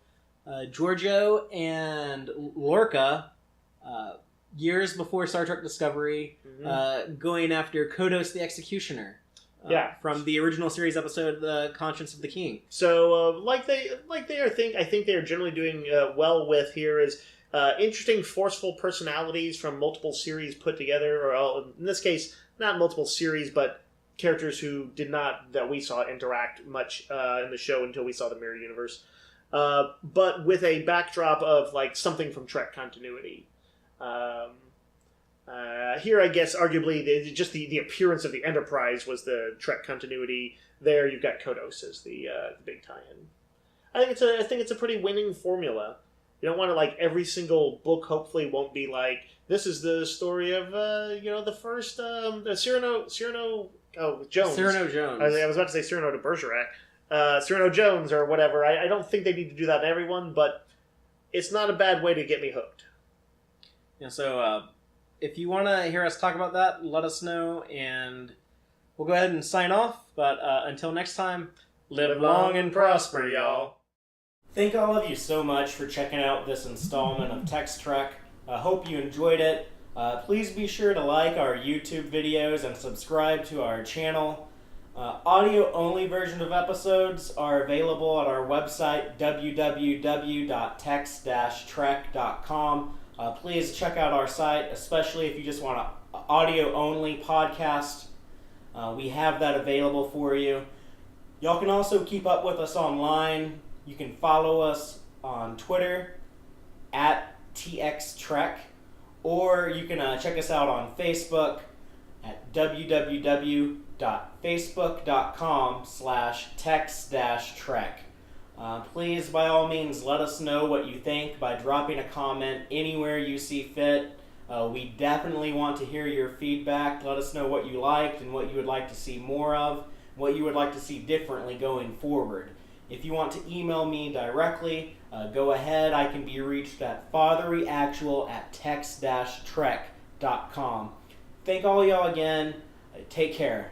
Georgiou and Lorca. Years before Star Trek Discovery, going after Kodos the Executioner. From the original series episode, The Conscience of the King. So, I think they are generally doing well with here is interesting, forceful personalities from multiple series put together, or in this case, not multiple series, but characters who did not, that we saw, interact much in the show until we saw the Mirror Universe. But with a backdrop of like something from Trek continuity. Here, I guess, arguably, just the appearance of the Enterprise was the Trek continuity. There, you've got Kodos as the big tie-in. I think it's a pretty winning formula. You don't want to, like, every single book hopefully won't be like, this is the story of, the first, Cyrano Jones. Cyrano Jones. I was about to say Cyrano de Bergerac. Cyrano Jones or whatever. I don't think they need to do that to everyone, but it's not a bad way to get me hooked. Yeah, so if you want to hear us talk about that, let us know, and we'll go ahead and sign off. But until next time, live long and prosper, y'all. Thank all of you so much for checking out this installment of Tex-Trek. I hope you enjoyed it. Please be sure to like our YouTube videos and subscribe to our channel. Audio-only version of episodes are available at our website, www.tex-trek.com. Please check out our site, especially if you just want an audio-only podcast. We have that available for you. Y'all can also keep up with us online. You can follow us on Twitter at TXTrek, or you can check us out on Facebook at www.facebook.com/tex-trek. Please, by all means, let us know what you think by dropping a comment anywhere you see fit. We definitely want to hear your feedback. Let us know what you liked and what you would like to see more of, what you would like to see differently going forward. If you want to email me directly, go ahead. I can be reached at fathereeactual@tex-trek.com. Thank all y'all again. Take care.